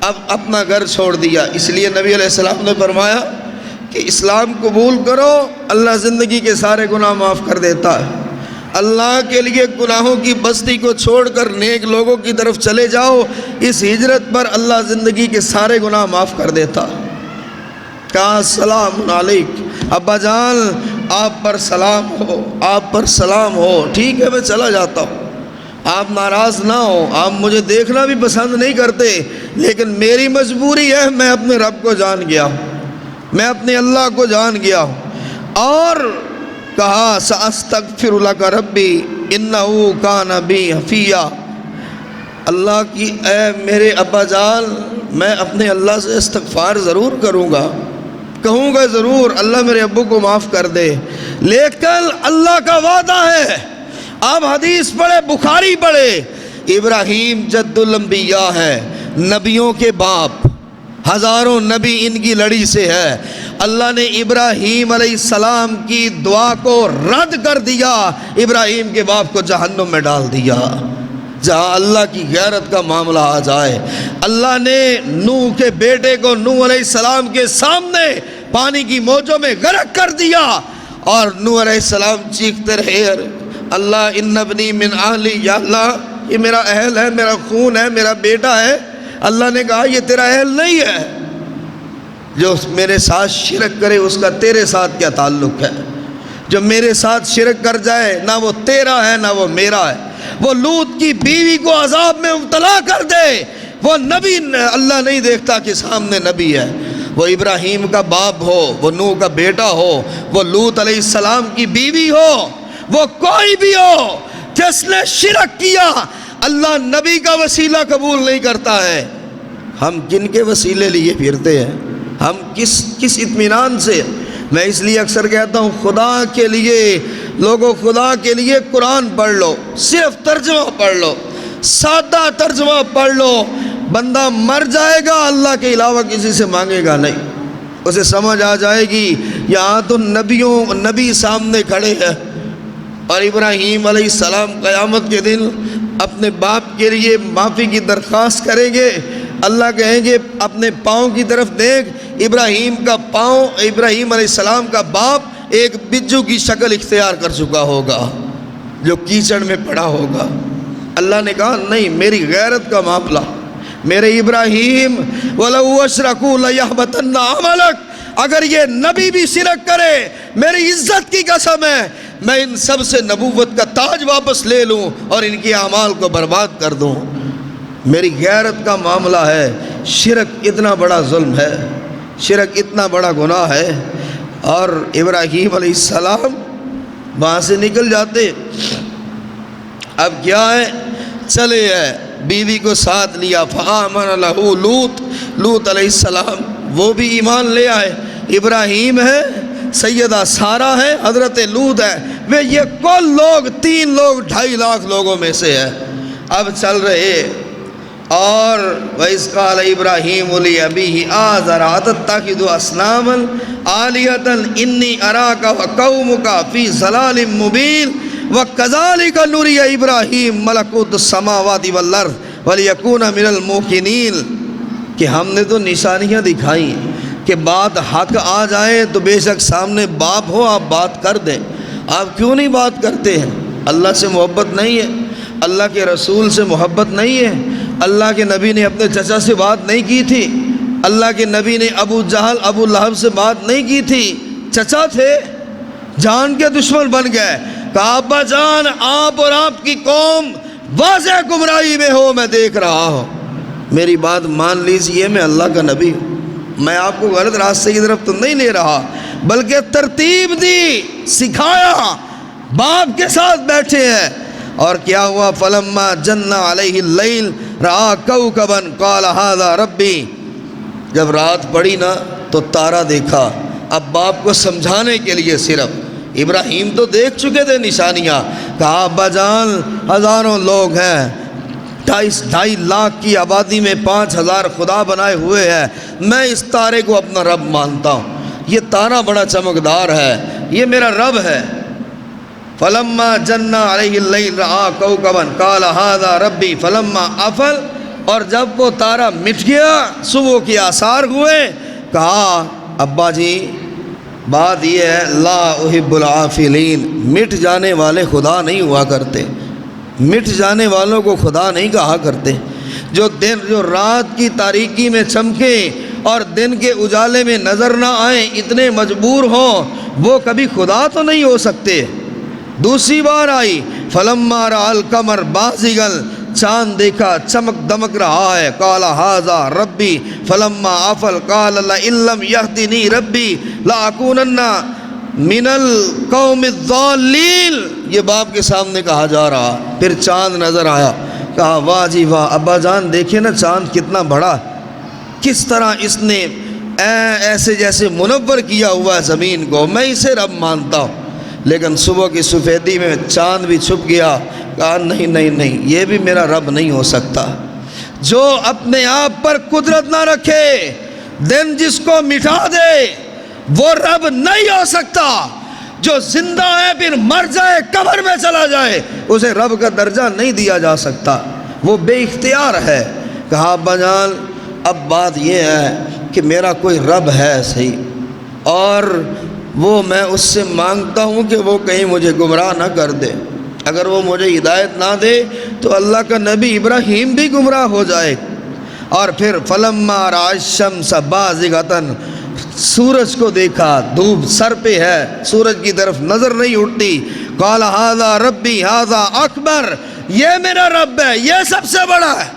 اب اپنا گھر چھوڑ دیا۔ اس لیے نبی علیہ السلام نے فرمایا کہ اسلام قبول کرو، اللہ زندگی کے سارے گناہ معاف کر دیتا ہے۔ اللہ کے لیے گناہوں کی بستی کو چھوڑ کر نیک لوگوں کی طرف چلے جاؤ، اس ہجرت پر اللہ زندگی کے سارے گناہ معاف کر دیتا۔ کہا السلام علیک، ابا جان آپ پر سلام ہو، آپ پر سلام ہو، ٹھیک ہے میں چلا جاتا ہوں، آپ ناراض نہ ہو، آپ مجھے دیکھنا بھی پسند نہیں کرتے، لیکن میری مجبوری ہے، میں اپنے رب کو جان گیا ہوں، میں اپنے اللہ کو جان گیا ہوں۔ اور کہا سأستغفر لک ربی انہ کان بی حفیہ، اللہ کی اے میرے ابا جان میں اپنے اللہ سے استغفار ضرور کروں گا، کہوں گا ضرور اللہ میرے ابو کو معاف کر دے، لیکن اللہ کا وعدہ ہے۔ آپ حدیث پڑھے، بخاری پڑھے، ابراہیم جد الانبیاء ہے، نبیوں کے باپ، ہزاروں نبی ان کی لڑی سے ہے۔ اللہ نے ابراہیم علیہ السلام کی دعا کو رد کر دیا، ابراہیم کے باپ کو جہنم میں ڈال دیا۔ جہاں اللہ کی غیرت کا معاملہ آ جائے، اللہ نے نوح کے بیٹے کو نوح علیہ السلام کے سامنے پانی کی موجوں میں غرق کر دیا، اور نوح علیہ السلام چیختے رہے اللہ ان ابنی من اہلی، یا اللہ یہ میرا اہل ہے، میرا خون ہے، میرا بیٹا ہے۔ اللہ نے کہا یہ تیرا اہل نہیں ہے، جو میرے ساتھ شرک کرے اس کا تیرے ساتھ کیا تعلق ہے؟ جو میرے ساتھ شرک کر جائے نہ وہ تیرا ہے نہ وہ میرا ہے۔ وہ لوط کی بیوی کو عذاب میں مبتلا کر دے، وہ نبی اللہ نہیں دیکھتا کہ سامنے نبی ہے، وہ ابراہیم کا باپ ہو، وہ نوح کا بیٹا ہو، وہ لوط علیہ السلام کی بیوی ہو، وہ کوئی بھی ہو جس نے شرک کیا، اللہ نبی کا وسیلہ قبول نہیں کرتا ہے۔ ہم کن کے وسیلے لیے پھرتے ہیں؟ ہم کس اطمینان سے؟ میں اس لیے اکثر کہتا ہوں خدا کے لیے لوگوں، خدا کے لیے قرآن پڑھ لو، صرف ترجمہ پڑھ لو، سادہ ترجمہ پڑھ لو، بندہ مر جائے گا اللہ کے علاوہ کسی سے مانگے گا نہیں، اسے سمجھ آ جائے گی یہاں تو نبی سامنے کھڑے ہیں۔ اور ابراہیم علیہ السلام قیامت کے دن اپنے باپ کے لیے معافی کی درخواست کریں گے، اللہ کہیں گے اپنے پاؤں کی طرف دیکھ، ابراہیم کا پاؤں، ابراہیم علیہ السلام کا باپ ایک بجو کی شکل اختیار کر چکا ہوگا جو کیچڑ میں پڑا ہوگا۔ اللہ نے کہا نہیں، میری غیرت کا معاملہ، میرے ابراہیم وَلَوْ أَشْرَكُوا لَيَحْبَطَنَّ عَمَلَكَ، اگر یہ نبی بھی شرک کرے میری عزت کی قسم ہے میں ان سب سے نبوت کا تاج واپس لے لوں اور ان کے اعمال کو برباد کر دوں۔ میری غیرت کا معاملہ ہے۔ شرک اتنا بڑا ظلم ہے، شرک اتنا بڑا گناہ ہے، اور ابراہیم علیہ السلام وہاں سے نکل جاتے۔ اب کیا ہے، چلے ہے، بیوی کو ساتھ لیا، فآمن لہ لوط، لوط علیہ السلام وہ بھی ایمان لے آئے۔ ابراہیم ہے، سیدہ سارہ ہے، حضرت لوط ہے، وہ یہ کل لوگ 3 لوگ 2.5 لاکھ لوگوں میں سے ہے۔ اب چل رہے اور وَإِذْ قَالَ إِبْرَاهِيمُ لِأَبِيهِ آزَرَ أَتَتَّخِذُ أَصْنَامًا آلِهَةً إِنِّي أَرَاكَ وَقَوْمُكَ فِي ضَلَالٍ مُّبِينٍ وَكَذَلِكَ نُرِيَ إِبْرَاهِيمَ مَلَكُوتَ السَّمَاوَاتِ وَالْأَرْضِ وَلِيَكُونَ مِنَ الْمُوقِنِينَ کہ ہم نے تو نشانیاں دکھائیں کہ بات حق آ جائے تو بے شک سامنے باپ ہو آپ بات کر دیں، آپ کیوں نہیں بات کرتے ہیں؟ اللہ سے محبت نہیں ہے، اللہ کے رسول سے محبت نہیں ہے، اللہ کے نبی نے اپنے چچا سے بات نہیں کی تھی، اللہ کے نبی نے ابو جہل ابو لہب سے بات نہیں کی تھی، چچا تھے، جان کے دشمن بن گئے۔ کہا ابا جان آپ اور آپ کی قوم واضح گمراہی میں ہو، میں دیکھ رہا ہوں، میری بات مان لیجئے، میں اللہ کا نبی ہوں، میں آپ کو غلط راستے کی طرف تو نہیں لے رہا، بلکہ ترتیب دی، سکھایا، باپ کے ساتھ بیٹھے ہیں۔ اور کیا ہوا؟ فلما جن علیہ اللیل رآ کوكبا قال ھذا ربی، جب رات پڑی نا تو تارا دیکھا۔ اب باپ کو سمجھانے کے لیے صرف، ابراہیم تو دیکھ چکے تھے نشانیاں، کہا ابا جان ہزاروں لوگ ہیں، 2.5 لاکھ کی آبادی میں 5,000 خدا بنائے ہوئے ہیں، میں اس تارے کو اپنا رب مانتا ہوں، یہ تارا بڑا چمکدار ہے، یہ میرا رب ہے۔ فلما جن علیہ اللیل رآ کوكبا قال ھذا ربی فلما افل، اور جب وہ تارا مٹ گیا، صبح کے آثار ہوئے، کہا ابا جی بات یہ ہے لا احب العافلین، مٹ جانے والے خدا نہیں ہوا کرتے، مٹ جانے والوں کو خدا نہیں کہا کرتے۔ جو رات کی تاریکی میں چمکے اور دن کے اجالے میں نظر نہ آئیں، اتنے مجبور ہوں، وہ کبھی خدا تو نہیں ہو سکتے۔ دوسری بار آئی فلما رأى القمر بازغا، چاند دیکھا چمک دمک رہا ہے، قال ھذا ربی فلما افل قال لئن لم يهدني ربی لاکونن من القوم الضالین، یہ باپ کے سامنے کہا جا رہا۔ پھر چاند نظر آیا، کہا واہ جی واہ، ابا جان دیکھیں نا چاند کتنا بڑا، کس طرح اس نے ایسے جیسے منور کیا ہوا ہے زمین کو، میں اسے رب مانتا ہوں۔ لیکن صبح کی سفیدی میں چاند بھی چھپ گیا، کہا نہیں نہیں نہیں، یہ بھی میرا رب نہیں ہو سکتا۔ جو اپنے آپ پر قدرت نہ رکھے، دن جس کو مٹا دے، وہ رب نہیں ہو سکتا۔ جو زندہ ہے پھر مر جائے، قبر میں چلا جائے، اسے رب کا درجہ نہیں دیا جا سکتا، وہ بے اختیار ہے۔ کہا ابا جان اب بات یہ ہے کہ میرا کوئی رب ہے صحیح، اور وہ میں اس سے مانگتا ہوں کہ وہ کہیں مجھے گمراہ نہ کر دے، اگر وہ مجھے ہدایت نہ دے تو اللہ کا نبی ابراہیم بھی گمراہ ہو جائے۔ اور پھر فلما رأى الشمس بازغة، سورج کو دیکھا، دھوپ سر پہ ہے، سورج کی طرف نظر نہیں اٹھتی، قال ھذا ربی ھذا اکبر، یہ میرا رب ہے، یہ سب سے بڑا ہے،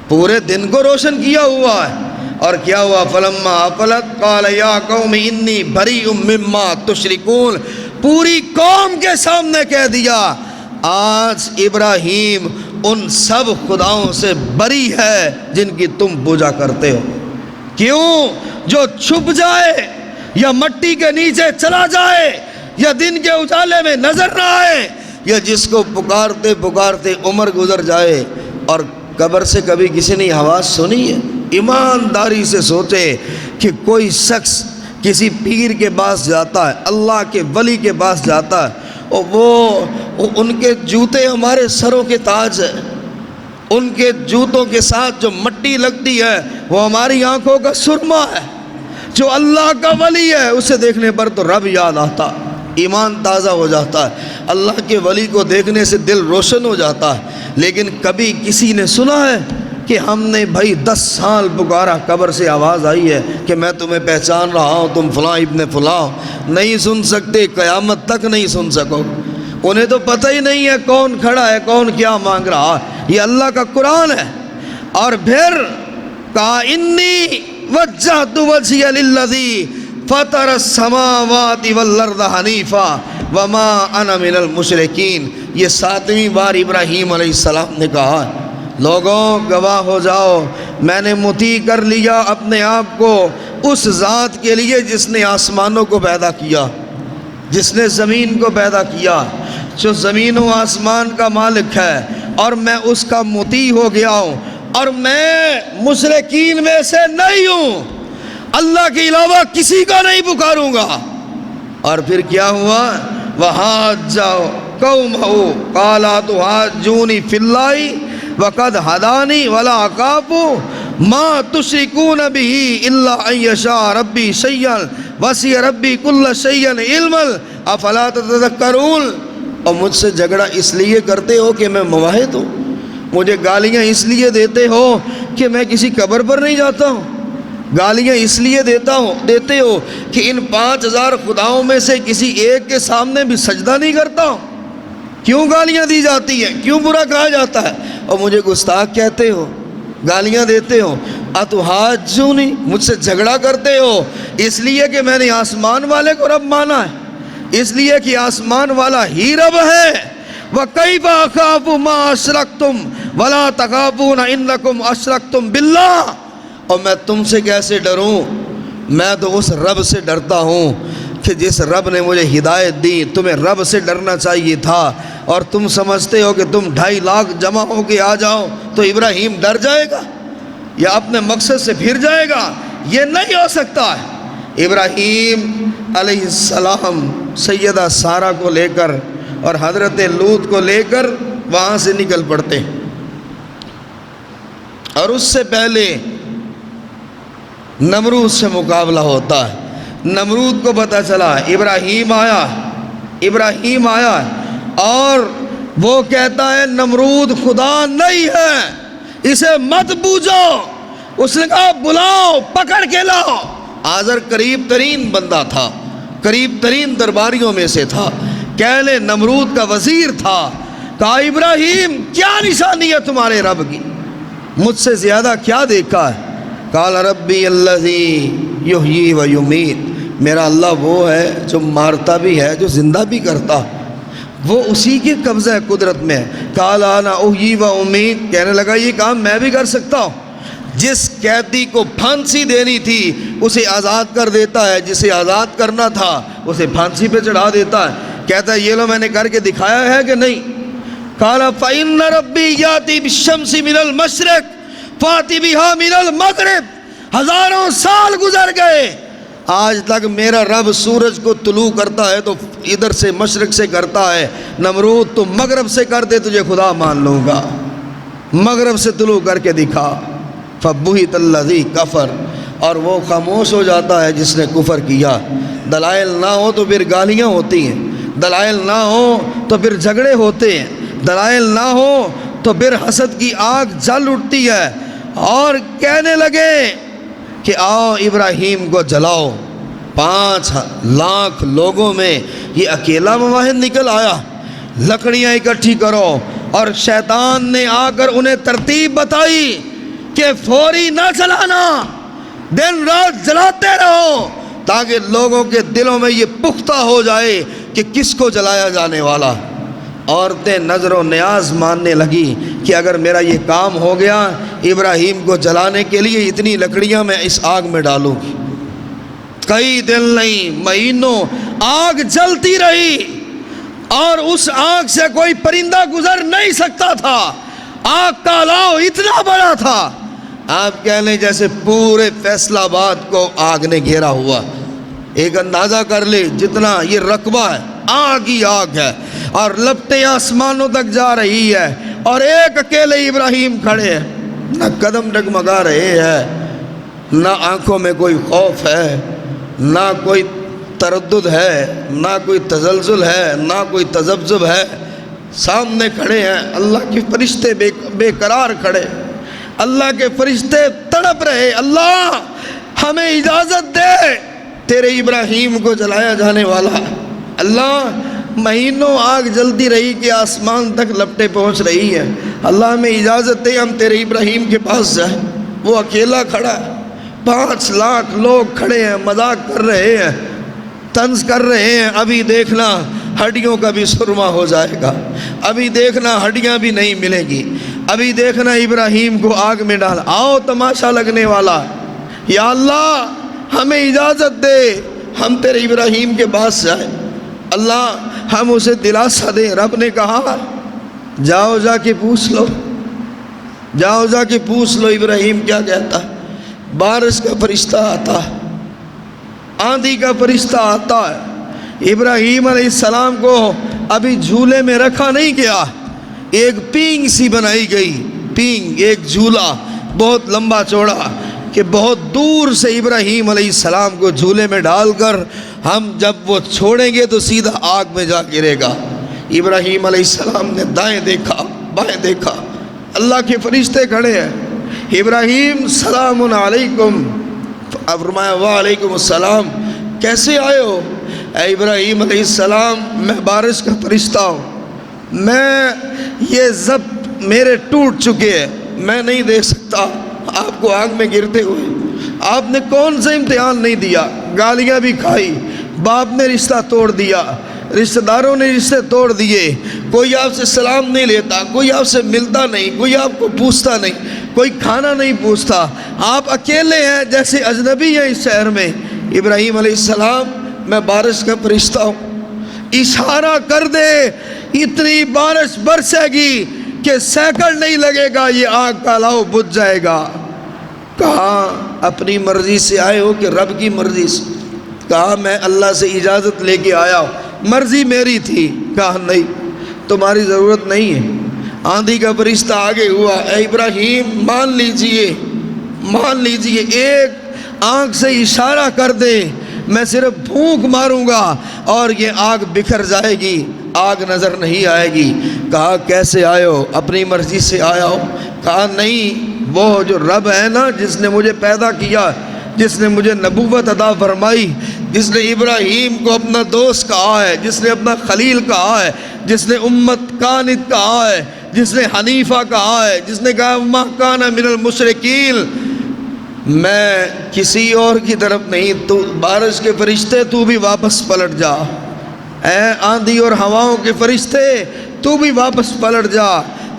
پورے دن کو روشن کیا ہوا ہے۔ اور کیا ہوا؟ فلما افلت قال یا قوم انی بریء مما تشرکون، پوری قوم کے سامنے کہہ دیا آج ابراہیم ان سب خداؤں سے بری ہے جن کی تم پوجا کرتے ہو۔ کیوں؟ جو چھپ جائے یا مٹی کے نیچے چلا جائے یا دن کے اجالے میں نظر نہ آئے، یا جس کو پکارتے پکارتے عمر گزر جائے اور قبر سے کبھی کسی نے آواز سنی ہے؟ ایمانداری سے سوچے کہ کوئی شخص کسی پیر کے پاس جاتا ہے، اللہ کے ولی کے پاس جاتا ہے، اور وہ ان کے جوتے ہمارے سروں کے تاج ہیں، ان کے جوتوں کے ساتھ جو مٹی لگتی ہے وہ ہماری آنکھوں کا سرما ہے۔ جو اللہ کا ولی ہے اسے دیکھنے پر تو رب یاد آتا، ایمان تازہ ہو جاتا ہے، اللہ کے ولی کو دیکھنے سے دل روشن ہو جاتا ہے۔ لیکن کبھی کسی نے سنا ہے کہ ہم نے بھائی 10 سال پکارا، قبر سے آواز آئی ہے کہ میں تمہیں پہچان رہا ہوں، تم فلاں ابن فلاں؟ نہیں سن سکتے، قیامت تک نہیں سن سکو، انہیں تو پتہ ہی نہیں ہے کون کھڑا ہے، کون کیا مانگ رہا ہے، یہ اللہ کا قرآن ہے۔ اور پھر کہا انی وجہت وجہی للذی فطر السماوات والارض حنیفا وما انا من المشرکین، یہ 7ویں بار ابراہیم علیہ السلام نے کہا ہے لوگوں گواہ ہو جاؤ، میں نے مطیع کر لیا اپنے آپ کو اس ذات کے لیے جس نے آسمانوں کو پیدا کیا، جس نے زمین کو پیدا کیا، جو زمین و آسمان کا مالک ہے، اور میں اس کا مطیع ہو گیا ہوں، اور میں مشرکین میں سے نہیں ہوں، اللہ کے علاوہ کسی کا نہیں پکاروں گا۔ اور پھر کیا ہوا؟ وَحَاجَّهُ قَوْمَهُ قَالَ أَتُحَاجُّونِي فِي اللَّهِ وَقَدْ هَدَانِي وَلَا أَخَافُ مَا تُشْرِكُونَ بِهِ إِلَّا أَن يَشَاءَ رَبِّي شَيْئًا وَسِعَ رَبِّي كُلَّ شَيْءٍ عِلْمًا أَفَلَا تَتَذَكَّرُونَ۔ اور مجھ سے جھگڑا اس لیے کرتے ہو کہ میں موحد ہوں، مجھے گالیاں اس لیے دیتے ہو کہ میں کسی قبر پر نہیں جاتا ہوں، گالیاں اس لیے دیتے ہو کہ ان 5000 خداؤں میں سے کسی ایک کے سامنے بھی سجدہ نہیں کرتا ہوں۔ کیوں گالیاں دی جاتی ہیں؟ کیوں برا کہا جاتا ہے؟ اور مجھے گستاخ کہتے ہو، گالیاں دیتے ہو۔ اتحاجونی، مجھ سے جھگڑا کرتے ہو اس لیے کہ میں نے آسمان والے کو رب مانا ہے، اس لیے کہ آسمان والا ہی رب ہے۔ وَكَيْفَ أَخَافُ مَا أَشْرَكْتُمْ وَلَا تَخَافُونَ أَنَّكُمْ أَشْرَكْتُمْ بِاللَّهِ۔ اور میں تم سے کیسے ڈروں؟ میں تو اس رب سے ڈرتا ہوں کہ جس رب نے مجھے ہدایت دی۔ تمہیں رب سے ڈرنا چاہیے تھا، اور تم سمجھتے ہو کہ تم 2.5 لاکھ جمع ہو کے آ جاؤ تو ابراہیم ڈر جائے گا یا اپنے مقصد سے پھر جائے گا؟ یہ نہیں ہو سکتا ہے۔ ابراہیم علیہ السلام سیدہ سارہ کو لے کر اور حضرت لوط کو لے کر وہاں سے نکل پڑتے، اور اس سے پہلے نمرود سے مقابلہ ہوتا ہے۔ نمرود کو پتہ چلا ابراہیم آیا اور وہ کہتا ہے نمرود خدا نہیں ہے، اسے مت پوجو۔ اس نے کہا بلاؤ، پکڑ کے لاؤ۔ آزر قریب ترین بندہ تھا، قریب ترین درباریوں میں سے تھا، کہلے نمرود کا وزیر تھا۔ کہا ابراہیم کیا نشانی ہے تمہارے رب کی؟ مجھ سے زیادہ کیا دیکھا ہے؟ قال ربی الذی یحیی و یمیت، میرا اللہ وہ ہے جو مارتا بھی ہے، جو زندہ بھی کرتا، وہ اسی کے قبضہ قدرت میں ہے۔ قال انا احیی و امیت، کہنے لگا یہ کام میں بھی کر سکتا ہوں۔ جس قیدی کو پھانسی دینی تھی اسے آزاد کر دیتا ہے، جسے آزاد کرنا تھا اسے پھانسی پہ چڑھا دیتا ہے۔ کہتا ہے یہ لو میں نے کر کے دکھایا ہے کہ نہیں؟ قال فإن ربی یاتی بالشمس من المشرق فاتی بہا من المغرب۔ ہزاروں سال گزر گئے، آج تک میرا رب سورج کو طلوع کرتا ہے تو ادھر سے مشرق سے کرتا ہے۔ نمرود تو مغرب سے کر دے تجھے خدا مان لوں گا، مغرب سے طلوع کر کے دکھا۔ فبہت الذی کفر، اور وہ خاموش ہو جاتا ہے جس نے کفر کیا۔ دلائل نہ ہو تو پھر گالیاں ہوتی ہیں، دلائل نہ ہو تو پھر جھگڑے ہوتے ہیں، دلائل نہ ہو تو پھر حسد کی آگ جل اٹھتی ہے، اور کہنے لگے کہ آؤ ابراہیم کو جلاؤ۔ 5 لاکھ لوگوں میں یہ اکیلا مواحد نکل آیا۔ لکڑیاں اکٹھی کرو، اور شیطان نے آ کر انہیں ترتیب بتائی کہ فوری نہ جلانا، دن رات جلاتے رہو تاکہ لوگوں کے دلوں میں یہ پختہ ہو جائے کہ کس کو جلایا جانے والا۔ عورتیں نظر و نیاز ماننے لگی کہ اگر میرا یہ کام ہو گیا ابراہیم کو جلانے کے لیے اتنی لکڑیاں میں اس آگ میں ڈالوں گی۔ کئی دن نہیں، مہینوں آگ جلتی رہی، اور اس آگ سے کوئی پرندہ گزر نہیں سکتا تھا۔ آگ کا الاؤ اتنا بڑا تھا، آپ کہہ لیں جیسے پورے فیصل آباد کو آگ نے گھیرا ہوا۔ ایک اندازہ کر لے جتنا یہ رقبہ ہے، آگ ہی آگ ہے، اور لپٹیں آسمانوں تک جا رہی ہے، اور ایک اکیلے ابراہیم کھڑے ہیں، نہ قدم ڈگمگا رہے ہیں، نہ آنکھوں میں کوئی خوف ہے، نہ کوئی تردد ہے، نہ کوئی تزلزل ہے، نہ کوئی تذبذب ہے۔ سامنے کھڑے ہیں، اللہ کے فرشتے بے قرار کھڑے، اللہ کے فرشتے تڑپ رہے، اللہ ہمیں اجازت دے، تیرے ابراہیم کو جلایا جانے والا۔ اللہ مہینوں آگ جلتی رہی کہ آسمان تک لپٹیں پہنچ رہی ہے، اللہ ہمیں اجازت دے ہم تیرے ابراہیم کے پاس جائیں۔ وہ اکیلا کھڑا ہے، 5 لاکھ لوگ کھڑے ہیں، مذاق کر رہے ہیں، طنز کر رہے ہیں۔ ابھی دیکھنا ہڈیوں کا بھی سرما ہو جائے گا، ابھی دیکھنا ہڈیاں بھی نہیں ملیں گی، ابھی دیکھنا ابراہیم کو آگ میں ڈال۔ آؤ تماشا لگنے والا، یا اللہ ہمیں اجازت دے ہم تیرے ابراہیم کے پاس جائیں۔ اللہ ہم اسے دلاسا دیں۔ رب نے کہا جاؤ جا کے پوچھ لو، جاؤ جا کے پوچھ لو ابراہیم کیا کہتا ہے۔ بارش کا فرشتہ آتا ہے، آندھی کا فرشتہ آتا ہے۔ ابراہیم علیہ السلام کو ابھی جھولے میں رکھا نہیں گیا، ایک پینگ سی بنائی گئی، پینگ ایک جھولا بہت لمبا چوڑا کہ بہت دور سے ابراہیم علیہ السلام کو جھولے میں ڈال کر ہم جب وہ چھوڑیں گے تو سیدھا آگ میں جا گرے گا۔ ابراہیم علیہ السلام نے دائیں دیکھا بائیں دیکھا، اللہ کے فرشتے کھڑے ہیں۔ ابراہیم سلام علیکم، فرمایا وعلیکم السلام، کیسے آئے ہو؟ اے ابراہیم علیہ السلام میں بارش کا فرشتہ ہوں، میں یہ ضبط میرے ٹوٹ چکے ہیں، میں نہیں دیکھ سکتا آپ کو آگ میں گرتے ہوئے۔ آپ نے کون سا امتحان نہیں دیا، گالیاں بھی کھائی، باپ نے رشتہ توڑ دیا، رشتہ داروں نے رشتے توڑ دیے، کوئی آپ سے سلام نہیں لیتا، کوئی آپ سے ملتا نہیں، کوئی آپ کو پوچھتا نہیں، کوئی کھانا نہیں پوچھتا، آپ اکیلے ہیں جیسے اجنبی ہیں اس شہر میں۔ ابراہیم علیہ السلام میں بارش کا فرشتہ ہوں، اشارہ کر دے اتنی بارش برسے گی کہ سیکنڈ نہیں لگے گا، یہ آگ کا لو بجھ جائے گا۔ کہا اپنی مرضی سے آئے ہو کہ رب کی مرضی سے؟ کہا میں اللہ سے اجازت لے کے آیا ہوں، مرضی میری تھی۔ کہا نہیں، تمہاری ضرورت نہیں ہے۔ آندھی کا فرشتہ آگے ہوا، اے ابراہیم مان لیجئے، مان لیجئے، ایک آنکھ سے اشارہ کر دے، میں صرف پھونک ماروں گا اور یہ آگ بکھر جائے گی، آگ نظر نہیں آئے گی۔ کہا کیسے آئے ہو؟ اپنی مرضی سے آیا ہو۔ کہا نہیں، وہ جو رب ہے نا جس نے مجھے پیدا کیا، جس نے مجھے نبوت عطا فرمائی، جس نے ابراہیم کو اپنا دوست کہا ہے، جس نے اپنا خلیل کہا ہے، جس نے امت قانت کہا ہے، جس نے حنیفہ کہا ہے، جس نے کہا ما کان من المشرکین، میں کسی اور کی طرف نہیں۔ تو بارش کے فرشتے تو بھی واپس پلٹ جا، اے آندھی اور ہواؤں کے فرشتے تو بھی واپس پلٹ جا۔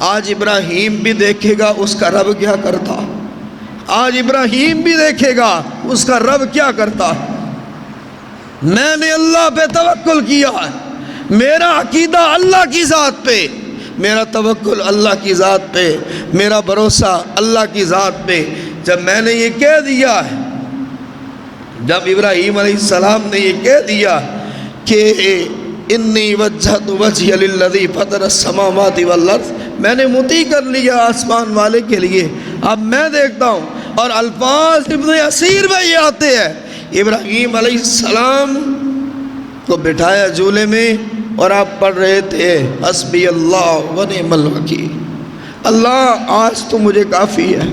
آج ابراہیم بھی دیکھے گا اس کا رب کیا کرتا، آج ابراہیم بھی دیکھے گا اس کا رب کیا کرتا۔ میں نے اللہ پہ توکل کیا ہے، میرا عقیدہ اللہ کی ذات پہ، میرا توکل اللہ کی ذات پہ، میرا بھروسہ اللہ کی ذات پہ۔ جب میں نے یہ کہہ دیا ہے، جب ابراہیم علیہ السلام نے یہ کہہ دیا کہ انی وجہت وجہی للذی فطر السماوات والارض، میں نے مطیع کر لیا آسمان والے کے لیے، اب میں دیکھتا ہوں۔ اور الفاظ ابن اسیر میں یہ آتے ہیں، ابراہیم علیہ السلام کو بٹھایا جھولے میں اور آپ پڑھ رہے تھے حسبی اللہ و نعم الوکیل، اللہ آج تو مجھے کافی ہے۔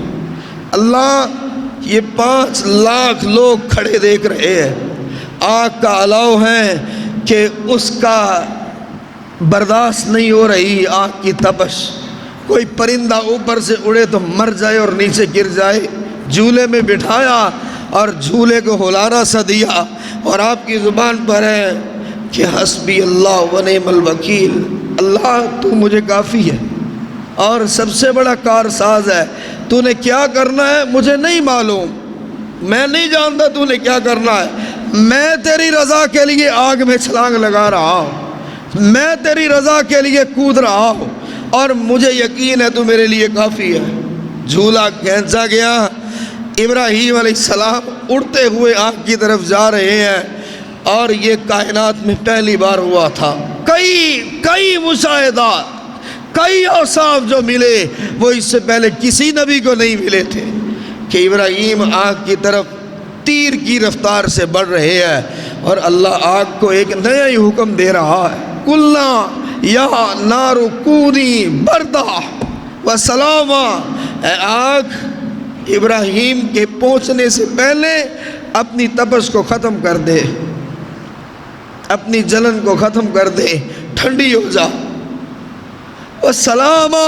اللہ یہ 5 لاکھ لوگ کھڑے دیکھ رہے ہیں، آگ کا الاؤ ہے کہ اس کا برداشت نہیں ہو رہی، آگ کی تپش، کوئی پرندہ اوپر سے اڑے تو مر جائے اور نیچے گر جائے۔ جھولے میں بٹھایا اور جھولے کو ہلانا سا دیا، اور آپ کی زبان پر ہے کہ حسبی اللہ و نعم الوکیل، اللہ تو مجھے کافی ہے اور سب سے بڑا کارساز ہے، تو نے کیا کرنا ہے مجھے نہیں معلوم، میں نہیں جانتا تو نے کیا کرنا ہے، میں تیری رضا کے لیے آگ میں چھلانگ لگا رہا ہوں، میں تیری رضا کے لیے کود رہا ہوں اور مجھے یقین ہے تو میرے لیے کافی ہے۔ جھولا کھینچا گیا، ابراہیم علیہ السلام اڑتے ہوئے آگ کی طرف جا رہے ہیں، اور یہ کائنات میں پہلی بار ہوا تھا۔ کئی مشاہدات، کئی اوصاف جو ملے وہ اس سے پہلے کسی نبی کو نہیں ملے تھے، کہ ابراہیم آگ کی طرف تیر کی رفتار سے بڑھ رہے ہیں، اور اللہ آگ کو ایک نیا ہی حکم دے رہا ہے، قلنا یا نار کونی بردا و سلاما، اے آگ ابراہیم کے پہنچنے سے پہلے اپنی تپش کو ختم کر دے، اپنی جلن کو ختم کر دے، ٹھنڈی ہو جا، وسلاما،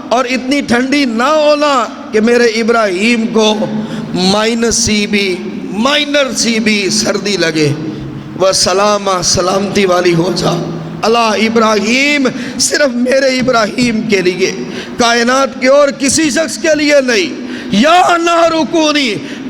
اور اتنی ٹھنڈی نہ ہونا کہ میرے ابراہیم کو مائنر سی بھی سردی لگے، وسلاما، سلامتی والی ہو جا، اللہ ابراہیم، صرف میرے ابراہیم کے لیے، کائنات کے اور کسی شخص کے لیے نہیں۔ یا نار کونی،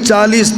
40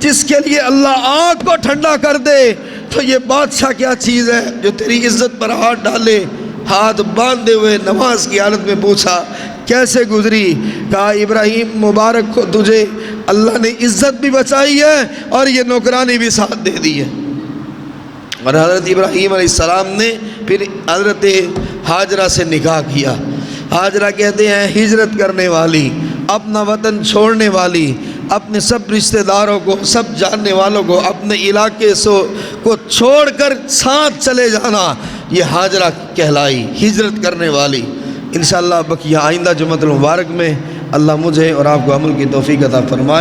جس کے لیے اللہ آگ کو ٹھنڈا کر دے تو یہ بادشاہ کیا چیز ہے جو تیری عزت پر ہاتھ ڈالے؟ ہاتھ باندھے ہوئے نماز کی حالت میں پوچھا کیسے گزری؟ کہا ابراہیم مبارک کو تجھے اللہ نے عزت بھی بچائی ہے اور یہ نوکرانی بھی ساتھ دے دی ہے۔ اور حضرت ابراہیم علیہ السلام نے پھر حضرت ہاجرہ سے نکاح کیا۔ ہاجرہ کہتے ہیں ہجرت کرنے والی، اپنا وطن چھوڑنے والی، اپنے سب رشتہ داروں کو، سب جاننے والوں کو، اپنے علاقے کو چھوڑ کر ساتھ چلے جانا، یہ ہاجرہ کہلائی، ہجرت کرنے والی۔ انشاءاللہ بقیہ آئندہ جمعۃ المبارک میں اللہ مجھے اور آپ کو عمل کی توفیق عطا فرمائے۔